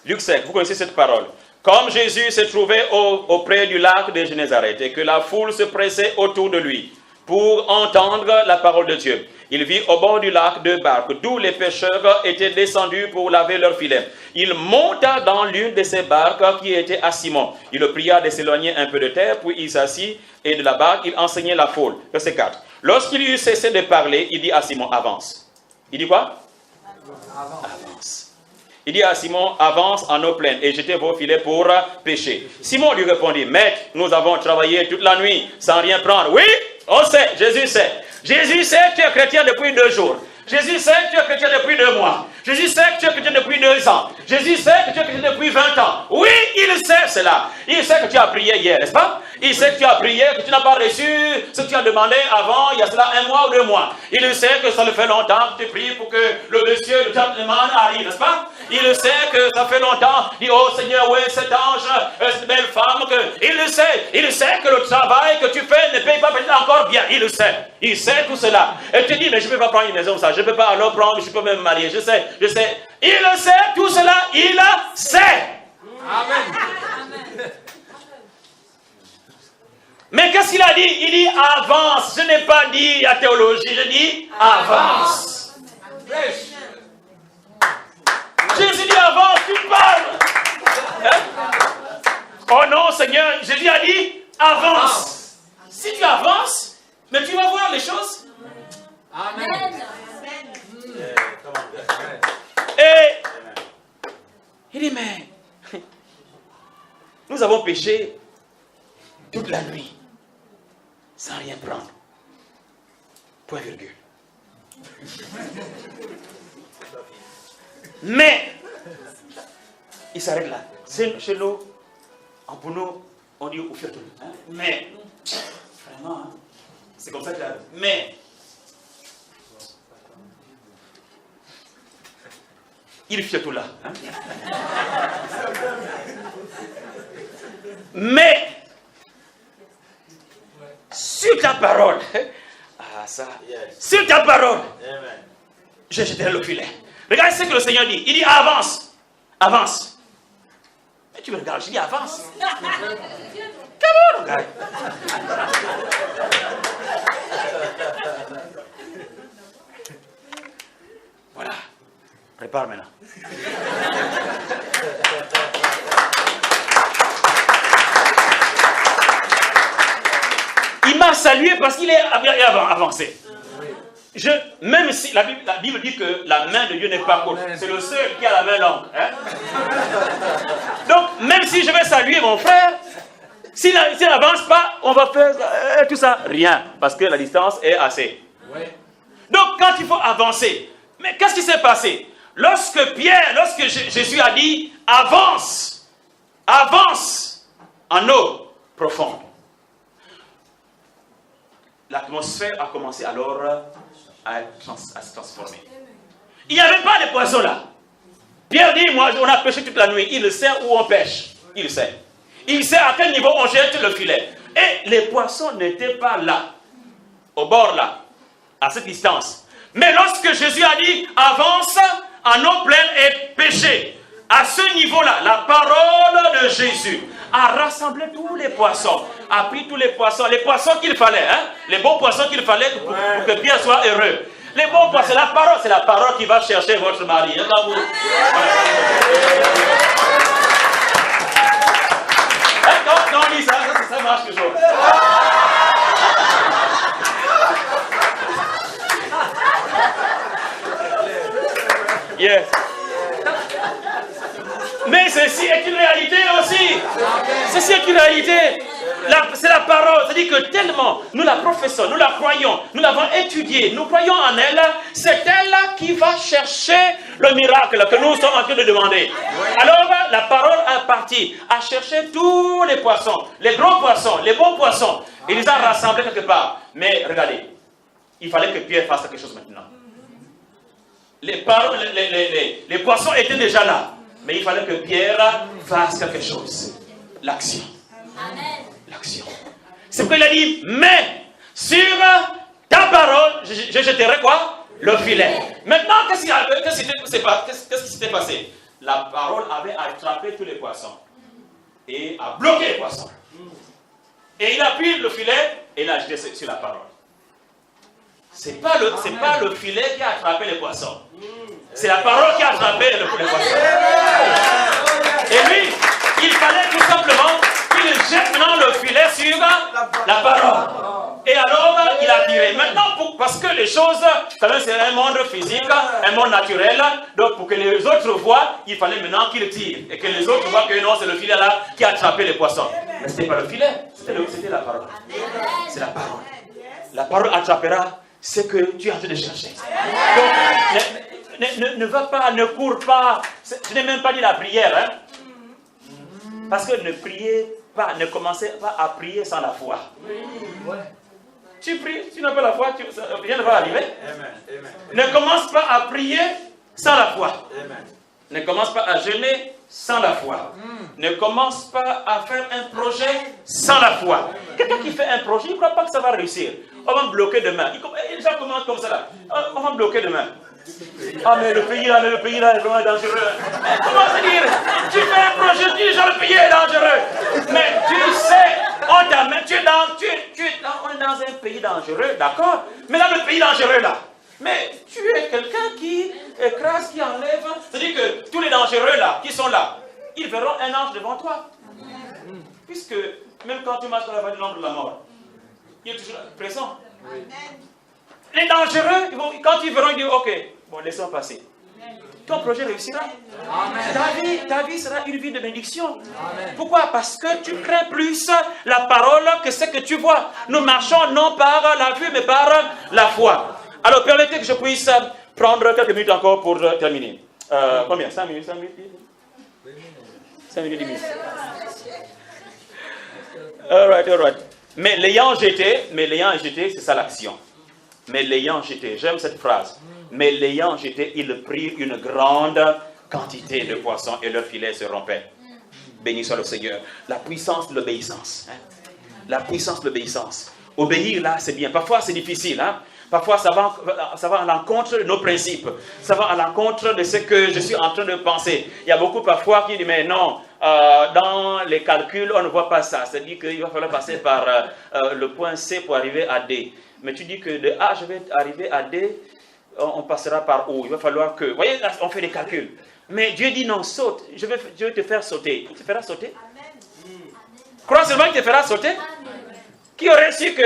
Luc 5, vous connaissez cette parole. Comme Jésus se trouvait auprès du lac de Génézareth et que la foule se pressait autour de lui pour entendre la parole de Dieu, il vit au bord du lac deux barques, d'où les pêcheurs étaient descendus pour laver leurs filets. Il monta dans l'une de ces barques qui était à Simon. Il le pria de s'éloigner un peu de terre, puis il s'assit et de la barque, il enseignait la foule. Verset 4. Lorsqu'il eut cessé de parler, il dit à Simon, avance. Il dit quoi? Avance. Il dit à Simon, avance en eau pleine et jetez vos filets pour pêcher. Simon lui répondit, maître, nous avons travaillé toute la nuit sans rien prendre. Oui, on sait, Jésus sait. Jésus sait que tu es chrétien depuis 2 jours. Jésus sait que tu es chrétien depuis 2 mois. Jésus sait que tu es chrétien depuis 2 ans. Jésus sait que tu es chrétien depuis 20 ans. Oui, il sait cela. Il sait que tu as prié hier, n'est-ce pas? Il sait que tu as prié, que tu n'as pas reçu ce que tu as demandé avant, il y a cela 1 mois ou 2 mois. Il sait que ça le fait longtemps que tu pries pour que le monsieur, le gentleman arrive, n'est-ce pas? Il sait que ça fait longtemps. Il dit, oh Seigneur, oui, cet ange, cette belle femme. Il sait que le travail que tu fais ne paye pas peut-être encore bien. Il sait tout cela. Et tu dis, mais je ne peux pas prendre une maison, ça. Je ne peux pas alors prendre, je peux même me marier. Je sais. Il sait tout cela, il sait. Amen. Mais qu'est-ce qu'il a dit? Il dit avance. Je n'ai pas dit la théologie, je dis avance. Jésus dit avance, tu parles. Hein? Oh non, Seigneur, Jésus a dit avance. Si tu avances, mais tu vas voir les choses. Amen. Et il dit, mais nous avons péché toute la nuit sans rien prendre. Point virgule. Mais il s'arrête là. Chez nous, en Pounou, on dit au fioto. Hein? Mais, vraiment, hein? C'est comme ça qu'il a. Mais, il fioto là. Hein? Mais, sur ta parole, sur ta parole, je jeterai le filet. Regarde ce que le Seigneur dit. Il dit avance, avance. Mais tu me regardes, je dis avance. Come on, regarde. Voilà. Prépare maintenant. Il m'a salué parce qu'il est avancé. Même si la Bible dit que la main de Dieu n'est pas courte, c'est le seul qui a la main longue. Hein? Donc, même si je vais saluer mon frère, s'il n'avance pas, on va faire tout ça. Rien, parce que la distance est assez. Donc, quand il faut avancer, mais qu'est-ce qui s'est passé? Lorsque Jésus a dit, avance, avance en eau profonde. L'atmosphère a commencé alors à se transformer. Il n'y avait pas de poissons là. Pierre dit, moi, on a pêché toute la nuit. Il sait où on pêche. Il sait. Il sait à quel niveau on jette le filet. Et les poissons n'étaient pas là, au bord là, à cette distance. Mais lorsque Jésus a dit, avance en eau pleine et pêchez, à ce niveau-là, la parole de Jésus a rassemblé tous les poissons, a pris tous les poissons qu'il fallait, hein, les bons poissons qu'il fallait pour que Pierre soit heureux. Les bons poissons, la parole, c'est la parole qui va chercher votre mari. Hein, quand on dit ça, ça marche toujours. Yes. Mais ceci est une réalité aussi. Ceci est une réalité. C'est la parole. C'est-à-dire que tellement nous la professons, nous la croyons, nous l'avons étudiée, nous croyons en elle, c'est elle qui va chercher le miracle que nous sommes en train de demander. Alors la parole est partie à chercher tous les poissons, les gros poissons, les bons poissons. Il les a rassemblés quelque part. Mais regardez, il fallait que Pierre fasse quelque chose maintenant. Les poissons étaient déjà là. Mais il fallait que Pierre fasse quelque chose. L'action. L'action. C'est pourquoi il a dit, mais sur ta parole, je jeterai quoi? Le filet. Maintenant, qu'est-ce qui s'était passé? La parole avait attrapé tous les poissons. Et a bloqué les poissons. Et il a pris le filet et il a jeté sur la parole. C'est pas le filet qui a attrapé les poissons. C'est la parole qui a attrapé les poissons. Et lui, il fallait tout simplement qu'il jette maintenant le filet sur la parole. Et alors, il a tiré. Maintenant, parce que les choses, c'est un monde physique, un monde naturel. Donc, pour que les autres voient, il fallait maintenant qu'il tire. Et que les autres voient que non, c'est le filet là qui a attrapé les poissons. Mais ce n'était pas le filet, c'était la parole. C'est la parole. La parole attrapera ce que tu es en train de chercher. Donc, ne va pas, ne cours pas. Je n'ai même pas dit la prière. Hein? Parce que ne priez pas, ne commencez pas à prier sans la foi. Tu pries, tu n'as pas la foi, rien ne va arriver. Ne commence pas à prier sans la foi. Ne commence pas à jeûner sans la foi. Ne commence pas à faire un projet sans la foi. Quelqu'un qui fait un projet, il ne croit pas que ça va réussir. On va me bloquer demain. Les gens commencent comme ça là. On va me bloquer demain. Ah mais le pays là est vraiment dangereux. Mais comment se dire? Tu fais un projet, tu dis genre le pays est dangereux. Mais tu sais, on t'amène, on est dans un pays dangereux, d'accord? Mais dans le pays dangereux là, mais tu es quelqu'un qui écrase, qui enlève. C'est-à-dire que tous les dangereux là, qui sont là, ils verront un ange devant toi. Puisque même quand tu marches dans la vallée de l'ombre de la mort, il est toujours présent. Les dangereux, quand ils verront, ils disent ok, bon, laissons passer. Ton projet réussira. Ta vie sera une vie de bénédiction. Pourquoi? Parce que tu crains plus la parole que ce que tu vois. Nous marchons non par la vue, mais par la foi. Alors, permettez que je puisse prendre quelques minutes encore pour terminer. Combien? 5 minutes? 5 minutes? 5 minutes, 10 minutes. All right. Mais l'ayant jeté, c'est ça l'action. Mais l'ayant jeté, j'aime cette phrase. Mais l'ayant jeté, il prit une grande quantité de poissons et leur filet se rompait. Béni soit le Seigneur. La puissance de l'obéissance. La puissance de l'obéissance. Obéir là, c'est bien. Parfois, c'est difficile. Parfois, ça va à l'encontre de nos principes. Ça va à l'encontre de ce que je suis en train de penser. Il y a beaucoup parfois qui disent, mais non, dans les calculs, on ne voit pas ça. C'est-à-dire qu'il va falloir passer par le point C pour arriver à D. Mais tu dis que de A, je vais arriver à D, on passera par O. Il va falloir que... Vous voyez, là, on fait des calculs. Mais Dieu dit non, saute. Je vais te faire sauter. Il te fera sauter. Crois seulement qu'il te fera sauter. Qui aurait su que...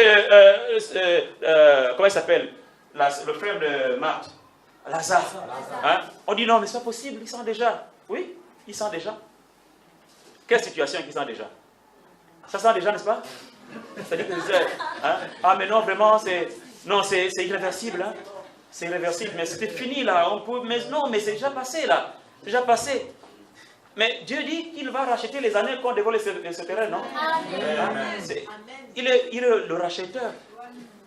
comment il s'appelle? Le frère de Marthe. Lazare. Hein? On dit non, mais c'est pas possible. Il sent déjà. Oui, il sent déjà. Quelle situation qu'il sent déjà? Ça sent déjà, n'est-ce pas? C'est-à-dire que ah mais non, vraiment, c'est irréversible. Hein? C'est irréversible, mais c'était fini là. Mais non, mais c'est déjà passé là. C'est déjà passé. Mais Dieu dit qu'il va racheter les années qu'on dévole ce terrain, non? Il est le racheteur.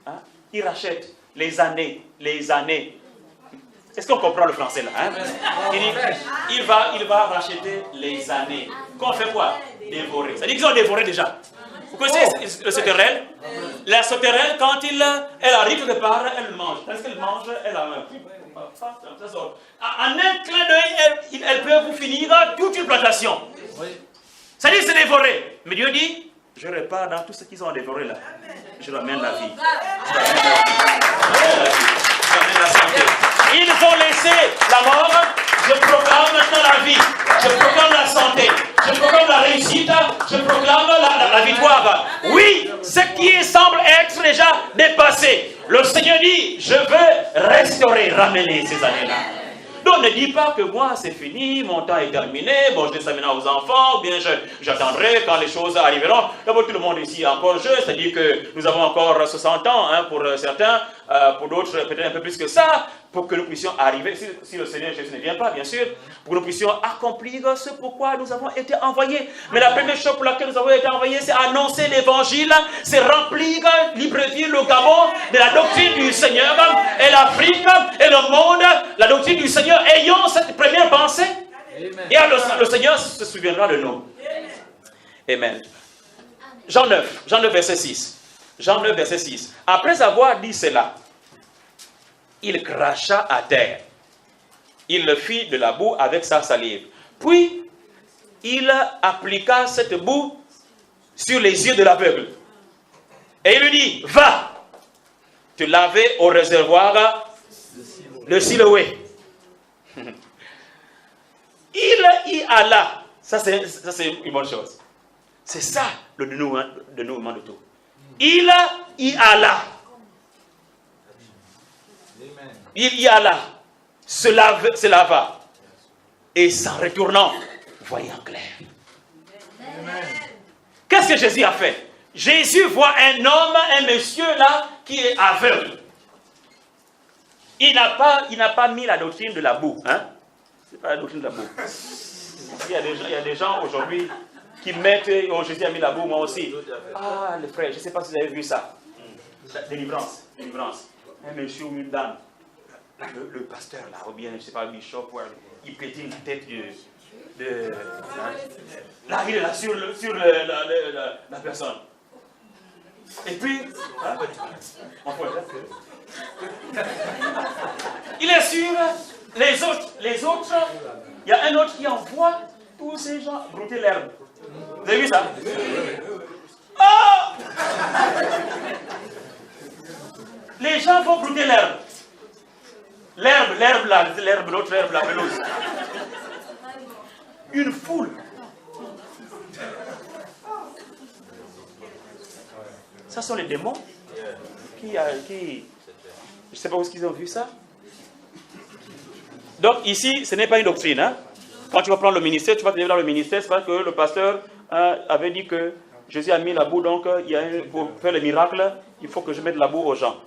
Hein? Il rachète les années. Est-ce qu'on comprend le français là? Hein? Il dit, il va racheter les années. Qu'on fait quoi? Dévorer. Ça dit qu'ils ont dévoré déjà. Vous connaissez le sauterelle? La sauterelle, quand elle arrive quelque part, elle mange. Est-ce qu'elle mange? Elle a en un clin d'œil, elle peut vous finir toute une plantation. Ça dit c'est dévoré. Mais Dieu dit, je répare dans tout ce qu'ils ont dévoré là. Je ramène la vie. Je ramène la santé. Ils ont laissé la mort. Je proclame maintenant la vie. Je proclame la santé. Je proclame la réussite. Je proclame la victoire. Oui, ce qui semble être déjà dépassé. Le Seigneur dit, je veux restaurer, ramener ces années-là. Donc ne dis pas que moi c'est fini, mon temps est terminé, bon je laisse ça maintenant aux enfants, ou bien j'attendrai quand les choses arriveront. D'abord tout le monde ici est encore jeune, c'est-à-dire que nous avons encore 60 ans hein, pour certains, pour d'autres peut-être un peu plus que ça, pour que nous puissions arriver, si le Seigneur Jésus ne vient pas bien sûr, pour que nous puissions accomplir ce pourquoi nous avons été envoyés. Mais la première chose pour laquelle nous avons été envoyés, c'est annoncer l'évangile, c'est remplir Libreville, le Gabon, de la doctrine du Seigneur, et l'Afrique, et le monde, la doctrine du Seigneur. Ayons cette première pensée, et alors le Seigneur se souviendra de nous. Amen. Jean 9, verset 6. Jean 9, verset 6. Après avoir dit cela, il cracha à terre. Il le fit de la boue avec sa salive. Puis, il appliqua cette boue sur les yeux de l'aveugle. Et il lui dit, va te laver au réservoir de Siloé. Il y alla. Ça, c'est une bonne chose. C'est ça le dénouement de tout. Il y alla. Il y alla, se lava, et s'en retournant, voyant clair. Qu'est-ce que Jésus a fait? Jésus voit un homme, un monsieur là, qui est aveugle. Il n'a pas mis la doctrine de la boue. Hein? Ce n'est pas la doctrine de la boue. Il y a des gens aujourd'hui qui mettent, oh Jésus a mis la boue, moi aussi. Ah, les frères, je ne sais pas si vous avez vu ça. Délivrance. Un monsieur ou une dame. Le pasteur là, ou bien, je ne sais pas, bishop, il pétine la tête là, il est là sur la personne. Et puis, il est sur les autres, il y a un autre qui envoie tous ces gens brouter l'herbe. Vous avez vu ça? Oh! Les gens vont brouter l'herbe. L'autre herbe, la pelouse. Une foule. Ça sont les démons qui je ne sais pas où est-ce qu'ils ont vu ça. Donc ici, ce n'est pas une doctrine. Hein? Quand tu vas prendre le ministère, tu vas te lever dans le ministère, c'est parce que le pasteur avait dit que Jésus a mis la boue, donc pour faire le miracle, il faut que je mette la boue aux gens.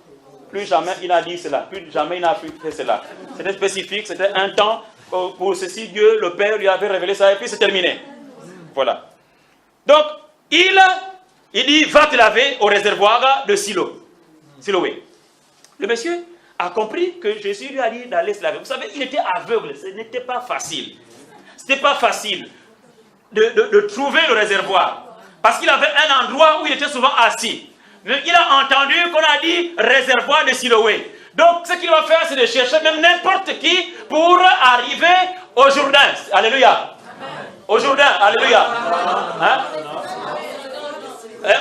Plus jamais il a dit cela, plus jamais il n'a fait cela. C'était spécifique, c'était un temps pour ceci, Dieu, le Père lui avait révélé ça et puis c'est terminé. Voilà. Donc, il dit, va te laver au réservoir de Siloé. Le monsieur a compris que Jésus lui a dit d'aller se laver. Vous savez, il était aveugle, ce n'était pas facile. Ce n'était pas facile de trouver le réservoir. Parce qu'il avait un endroit où il était souvent assis. Il a entendu qu'on a dit réservoir de Siloé. Donc, ce qu'il va faire, c'est de chercher même n'importe qui pour arriver au Jourdain. Alléluia. Au Jourdain. Alléluia. Hein?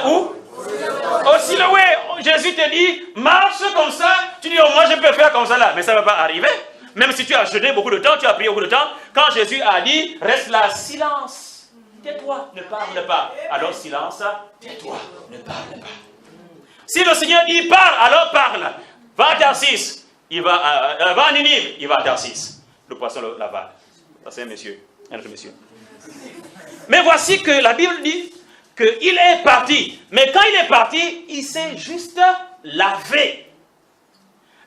Où? Au Siloé. Jésus te dit, marche comme ça. Tu dis, oh, moi je peux faire comme ça là. Mais ça ne va pas arriver. Même si tu as jeûné beaucoup de temps, tu as prié beaucoup de temps. Quand Jésus a dit, reste là, silence. Tais-toi, ne parle pas. Alors silence, tais-toi, ne parle pas. Si le Seigneur dit parle, alors parle. Va à Tarsis, va à Ninive, il va à Tarsis. Le poisson là-bas. Ça c'est un monsieur, un autre monsieur. Mais voici que la Bible dit qu'il est parti. Mais quand il est parti, il s'est juste lavé.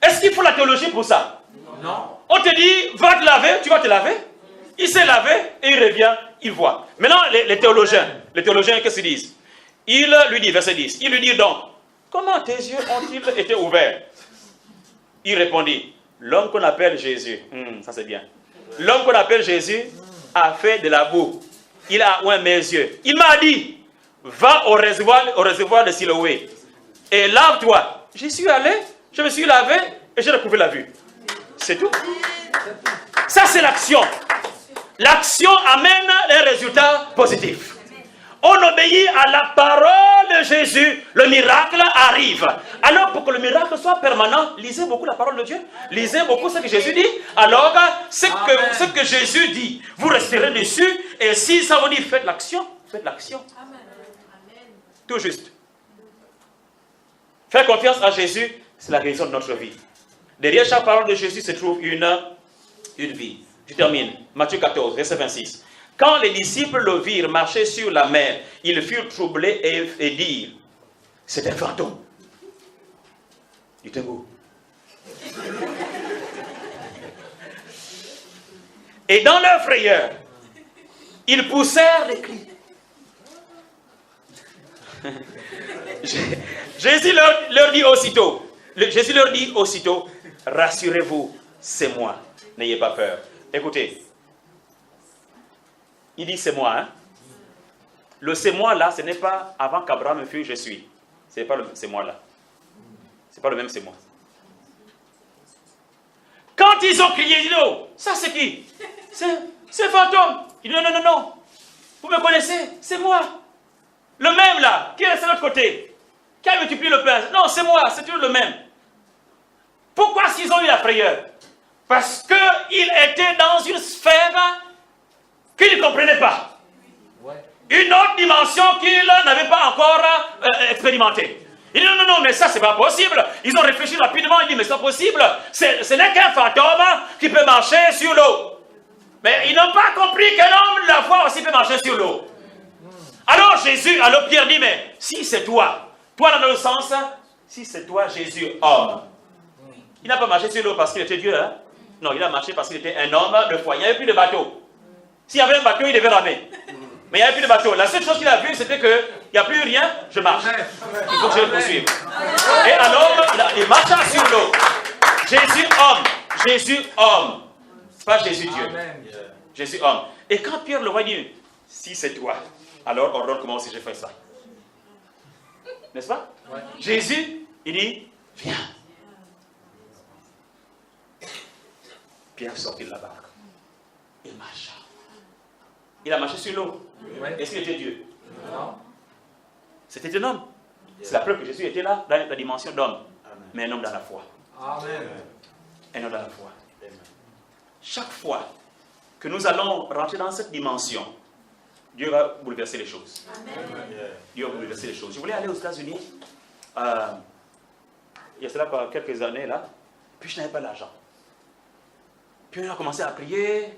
Est-ce qu'il faut la théologie pour ça? Non. On te dit, va te laver, tu vas te laver. Il s'est lavé et il revient, il voit. Maintenant, les théologiens, qu'est-ce qu'ils disent? Il lui dit, verset 10, il lui dit donc, comment tes yeux ont-ils été ouverts? Il répondit, l'homme qu'on appelle Jésus, ça c'est bien. L'homme qu'on appelle Jésus a fait de la boue. Il a oint mes yeux. Il m'a dit, va au réservoir de Siloé et lave-toi. J'y suis allé, je me suis lavé et j'ai retrouvé la vue. C'est tout. Ça c'est l'action. L'action amène un résultat positif. On obéit à la parole de Jésus, le miracle arrive. Alors pour que le miracle soit permanent, lisez beaucoup la parole de Dieu, lisez beaucoup ce que Jésus dit. Alors ce que Jésus dit, vous resterez dessus, et si ça vous dit faites l'action, faites l'action. Tout juste. Faire confiance à Jésus, c'est la raison de notre vie. Derrière chaque parole de Jésus se trouve une une vie. Je termine. Matthieu 14, verset 26. Quand les disciples le virent marcher sur la mer, ils furent troublés et dirent, c'est un fantôme. Dites-vous. Et dans leur frayeur, ils poussèrent des cris. Jésus leur dit aussitôt, rassurez-vous, c'est moi, n'ayez pas peur. Écoutez, il dit c'est moi. Hein? Le c'est moi là, ce n'est pas avant qu'Abraham fût je suis. Ce n'est pas le c'est moi là. Ce n'est pas le même c'est moi. Quand ils ont crié, ils disent oh, ça c'est qui? C'est fantôme. Il dit non. Vous me connaissez? C'est moi. Le même là, qui est resté de l'autre côté, qui a multiplié le pain. Non, c'est moi, c'est toujours le même. Pourquoi est-ce qu'ils ont eu la frayeur? Parce qu'ils étaient dans une sphère qu'ils ne comprenaient pas. Une autre dimension qu'ils n'avaient pas encore expérimentée. Ils disent non, mais ça c'est pas possible. Ils ont réfléchi rapidement, ils disent mais c'est pas possible. Ce n'est qu'un fantôme qui peut marcher sur l'eau. Mais ils n'ont pas compris qu'un homme de la foi aussi peut marcher sur l'eau. Alors Pierre dit, mais si c'est toi dans le sens, si c'est toi Jésus, homme. Il n'a pas marché sur l'eau parce qu'il était Dieu. Hein? Non, il a marché parce qu'il était un homme de foi. Il n'y avait plus de bateau. S'il y avait un bateau, il devait ramer. Mais il n'y avait plus de bateau. La seule chose qu'il a vue, c'était qu'il n'y a plus rien, je marche. Il faut que je le poursuive. Et alors, il marcha sur l'eau. Jésus homme. Pas Jésus Dieu. Jésus homme. Et quand Pierre le voit, il dit, si c'est toi, alors ordonne comment si j'ai fait ça. N'est-ce pas? Ouais. Jésus, il dit, viens. Pierre sortit de la barque. Il marcha. Il a marché sur l'eau. Ouais. Est-ce qu'il était Dieu? Non. C'était un homme. C'est la preuve que Jésus était là, dans la dimension d'homme. Mais un homme dans la foi. Amen. Un homme dans la foi. Amen. Chaque fois que nous allons rentrer dans cette dimension, Dieu va bouleverser les choses. Amen. Dieu va bouleverser les choses. Je voulais aller aux États-Unis. Il y a cela par quelques années là. Puis je n'avais pas d'argent. Puis on a commencé à prier.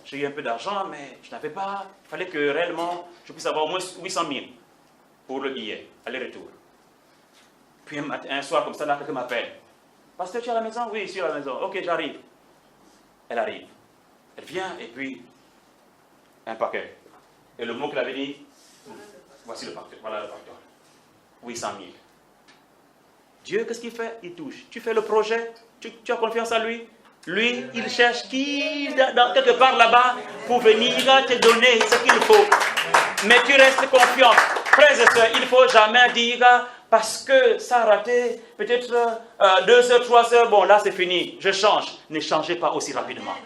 J'ai eu un peu d'argent, mais je n'avais pas. Il fallait que réellement je puisse avoir au moins 800 000 pour le billet, aller-retour. Puis un soir comme ça, là, quelqu'un m'appelle. Pasteur, tu es à la maison? Oui, je suis à la maison. Ok, j'arrive. Elle arrive. Elle vient et puis un paquet. Et le mot qu'elle avait dit, voici le paquet. Voilà le paquet. 800 000. Dieu, qu'est-ce qu'il fait? Il touche. Tu fais le projet? Tu as confiance en lui? Lui, il cherche qui, dans quelque part là-bas, pour venir te donner ce qu'il faut. Mais tu restes confiant. Frères et sœurs, il ne faut jamais dire, parce que ça a raté, peut-être 2 heures, 3 heures, bon là c'est fini, je change. Ne changez pas aussi rapidement.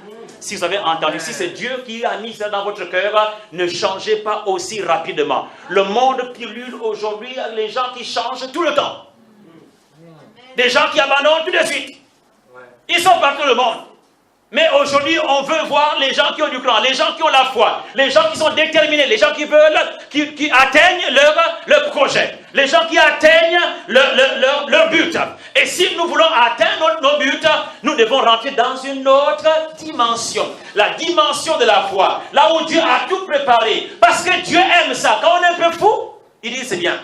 Si vous avez entendu, si c'est Dieu qui a mis ça dans votre cœur, ne changez pas aussi rapidement. Le monde pilule aujourd'hui, les gens qui changent tout le temps. Des gens qui abandonnent tout de suite. Ils sont partout dans le monde. Mais aujourd'hui, on veut voir les gens qui ont du cran, les gens qui ont la foi, les gens qui sont déterminés, les gens qui veulent, qui atteignent leur projet, les gens qui atteignent leur but. Et si nous voulons atteindre nos buts, nous devons rentrer dans une autre dimension. La dimension de la foi. Là où Dieu a tout préparé. Parce que Dieu aime ça. Quand on est un peu fou, il dit c'est bien.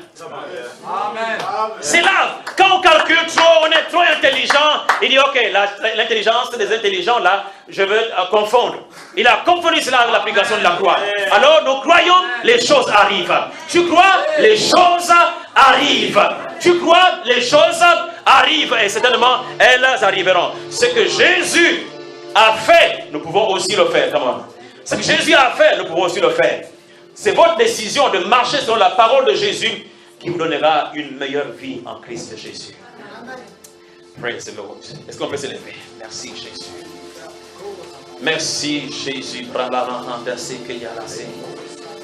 Amen. C'est là, quand on calcule trop, on est trop intelligent, il dit ok, l'intelligence des intelligents là, je veux confondre. Il a confondu cela avec l'application de la croix. Alors nous croyons, les choses arrivent. Tu crois, les choses arrivent. Tu crois, les choses arrivent. Et certainement, elles arriveront. Ce que Jésus a fait, nous pouvons aussi le faire. Ce que Jésus a fait, nous pouvons aussi le faire. C'est votre décision de marcher sur la parole de Jésus qui vous donnera une meilleure vie en Christ Jésus. Praise the Lord. Est-ce qu'on peut se lever? Merci Jésus. Merci Jésus.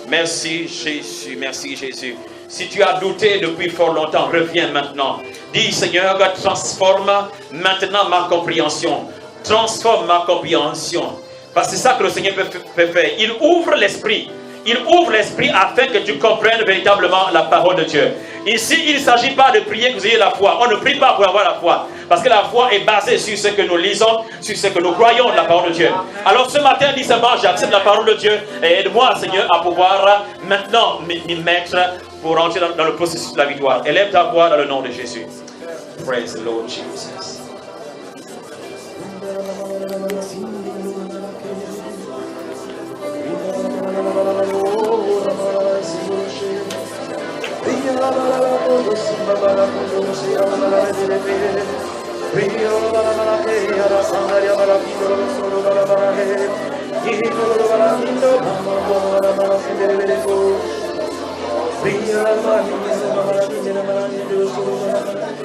Merci Jésus. Merci Jésus. Si tu as douté depuis fort longtemps, reviens maintenant. Dis Seigneur, transforme maintenant ma compréhension. Transforme ma compréhension. Parce que c'est ça que le Seigneur peut faire. Il ouvre l'esprit. Il ouvre l'esprit afin que tu comprennes véritablement la parole de Dieu. Ici, il ne s'agit pas de prier que vous ayez la foi. On ne prie pas pour avoir la foi. Parce que la foi est basée sur ce que nous lisons, sur ce que nous croyons de la parole de Dieu. Alors ce matin, dis seulement, j'accepte la parole de Dieu et aide-moi, Seigneur, à pouvoir maintenant m'y mettre pour entrer dans le processus de la victoire. Élève ta voix dans le nom de Jésus. Praise the Lord Jesus.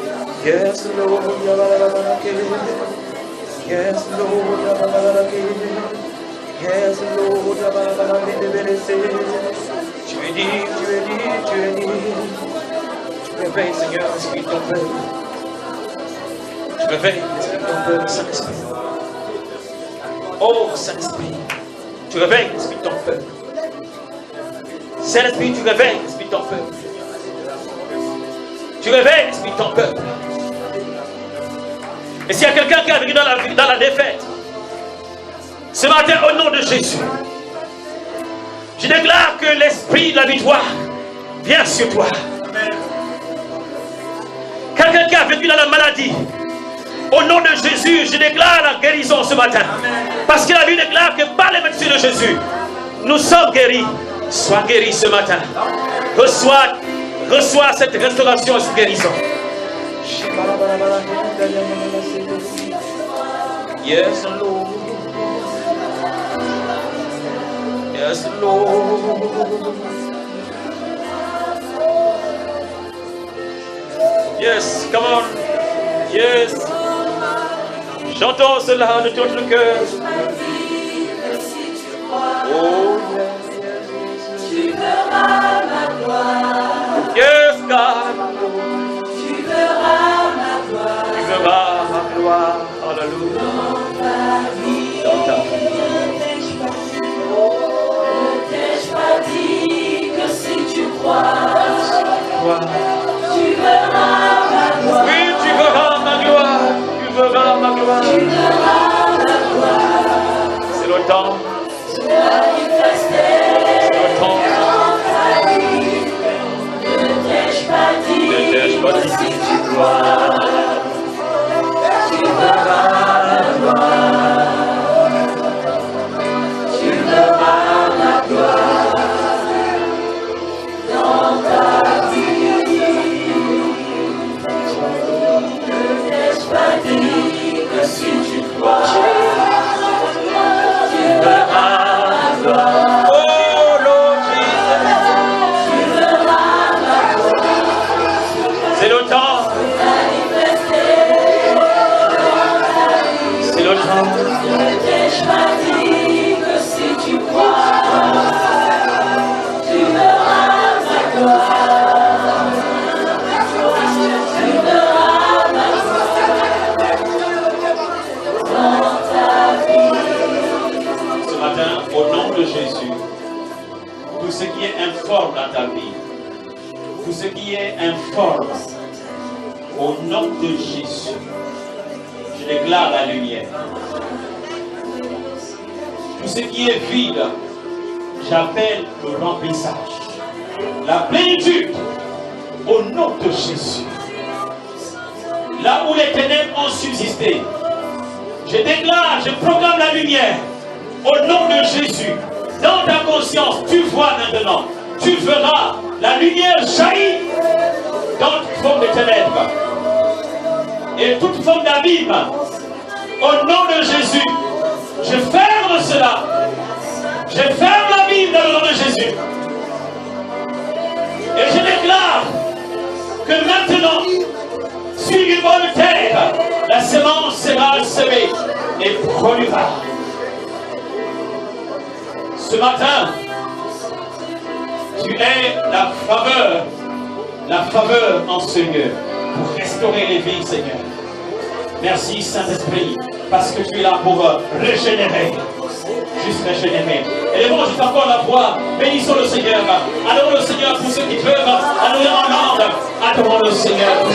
Yes, Lord, yes, Lord, yes, Lord, tu es dit, tu es dit. Tu réveilles, Seigneur, l'esprit de ton peuple. Tu réveilles l'esprit de ton peuple, Saint-Esprit. Oh, Saint-Esprit, tu réveilles l'esprit de ton peuple. Saint-Esprit, tu réveilles l'esprit de ton peuple. Tu réveilles l'esprit de ton peuple. Et s'il y a quelqu'un qui a vécu dans la défaite, ce matin, au nom de Jésus, je déclare que l'esprit de la victoire vient sur toi. Quelqu'un qui a vécu dans la maladie, au nom de Jésus, je déclare la guérison ce matin. Parce que la Bible déclare que par les médecines de Jésus, nous sommes guéris. Sois guéri ce matin. Reçois cette restauration et cette guérison. Yes, Lord. Yes, Lord. Yes, come on. Yes. Chantons cela de tout le cœur. Oh, Tu verras ma gloire. yes, God. Tu verras ma gloire. Tu verras ma gloire. Alléluia. Dans ta vie. Ne t'ai-je pas dit que si tu crois, tu verras ma gloire. Oui, tu verras ma gloire. Tu verras ma gloire. Tu verras ma gloire. C'est le temps. Se manifester C'est le temps. dans ta vie. Ne t'ai-je pas dit que si tu crois, tu verras ma gloire. Tu verras ma gloire dans ta vie. Ne t'ai-je pas dit que si tu crois, tu verras ma gloire. Oh, Lord Jesus. Tu verras ma gloire C'est le temps. manifester dans ta vie. C'est le temps. Ne t'ai-je pas dit que si tu crois, tu verras ma gloire. Tu verras ma gloire dans ta vie. Ce matin, au nom de Jésus, tout ce qui est informe dans ta vie, tout ce qui est informe, au nom de Jésus, je déclare la lumière. Tout ce qui est vide, j'appelle le remplissage. La plénitude, au nom de Jésus. Là où les ténèbres ont subsisté, je déclare, je proclame la lumière. Au nom de Jésus, dans ta conscience, tu vois maintenant, tu verras la lumière jaillir dans toute forme de ténèbres et toute forme d'abîme. Au nom de Jésus, je ferme cela. Je ferme l'abîme dans le nom de Jésus. Et je déclare que maintenant, sur une bonne terre, la semence sera semée et produira. Ce matin, tu es la faveur en ce lieu pour restaurer les vies, Seigneur. Merci, Saint-Esprit, parce que tu es là pour régénérer, juste régénérer. Élevons juste encore la voix, bénissons le Seigneur, adorons le Seigneur pour ceux qui peuvent, adorons en langue, adorons le Seigneur pour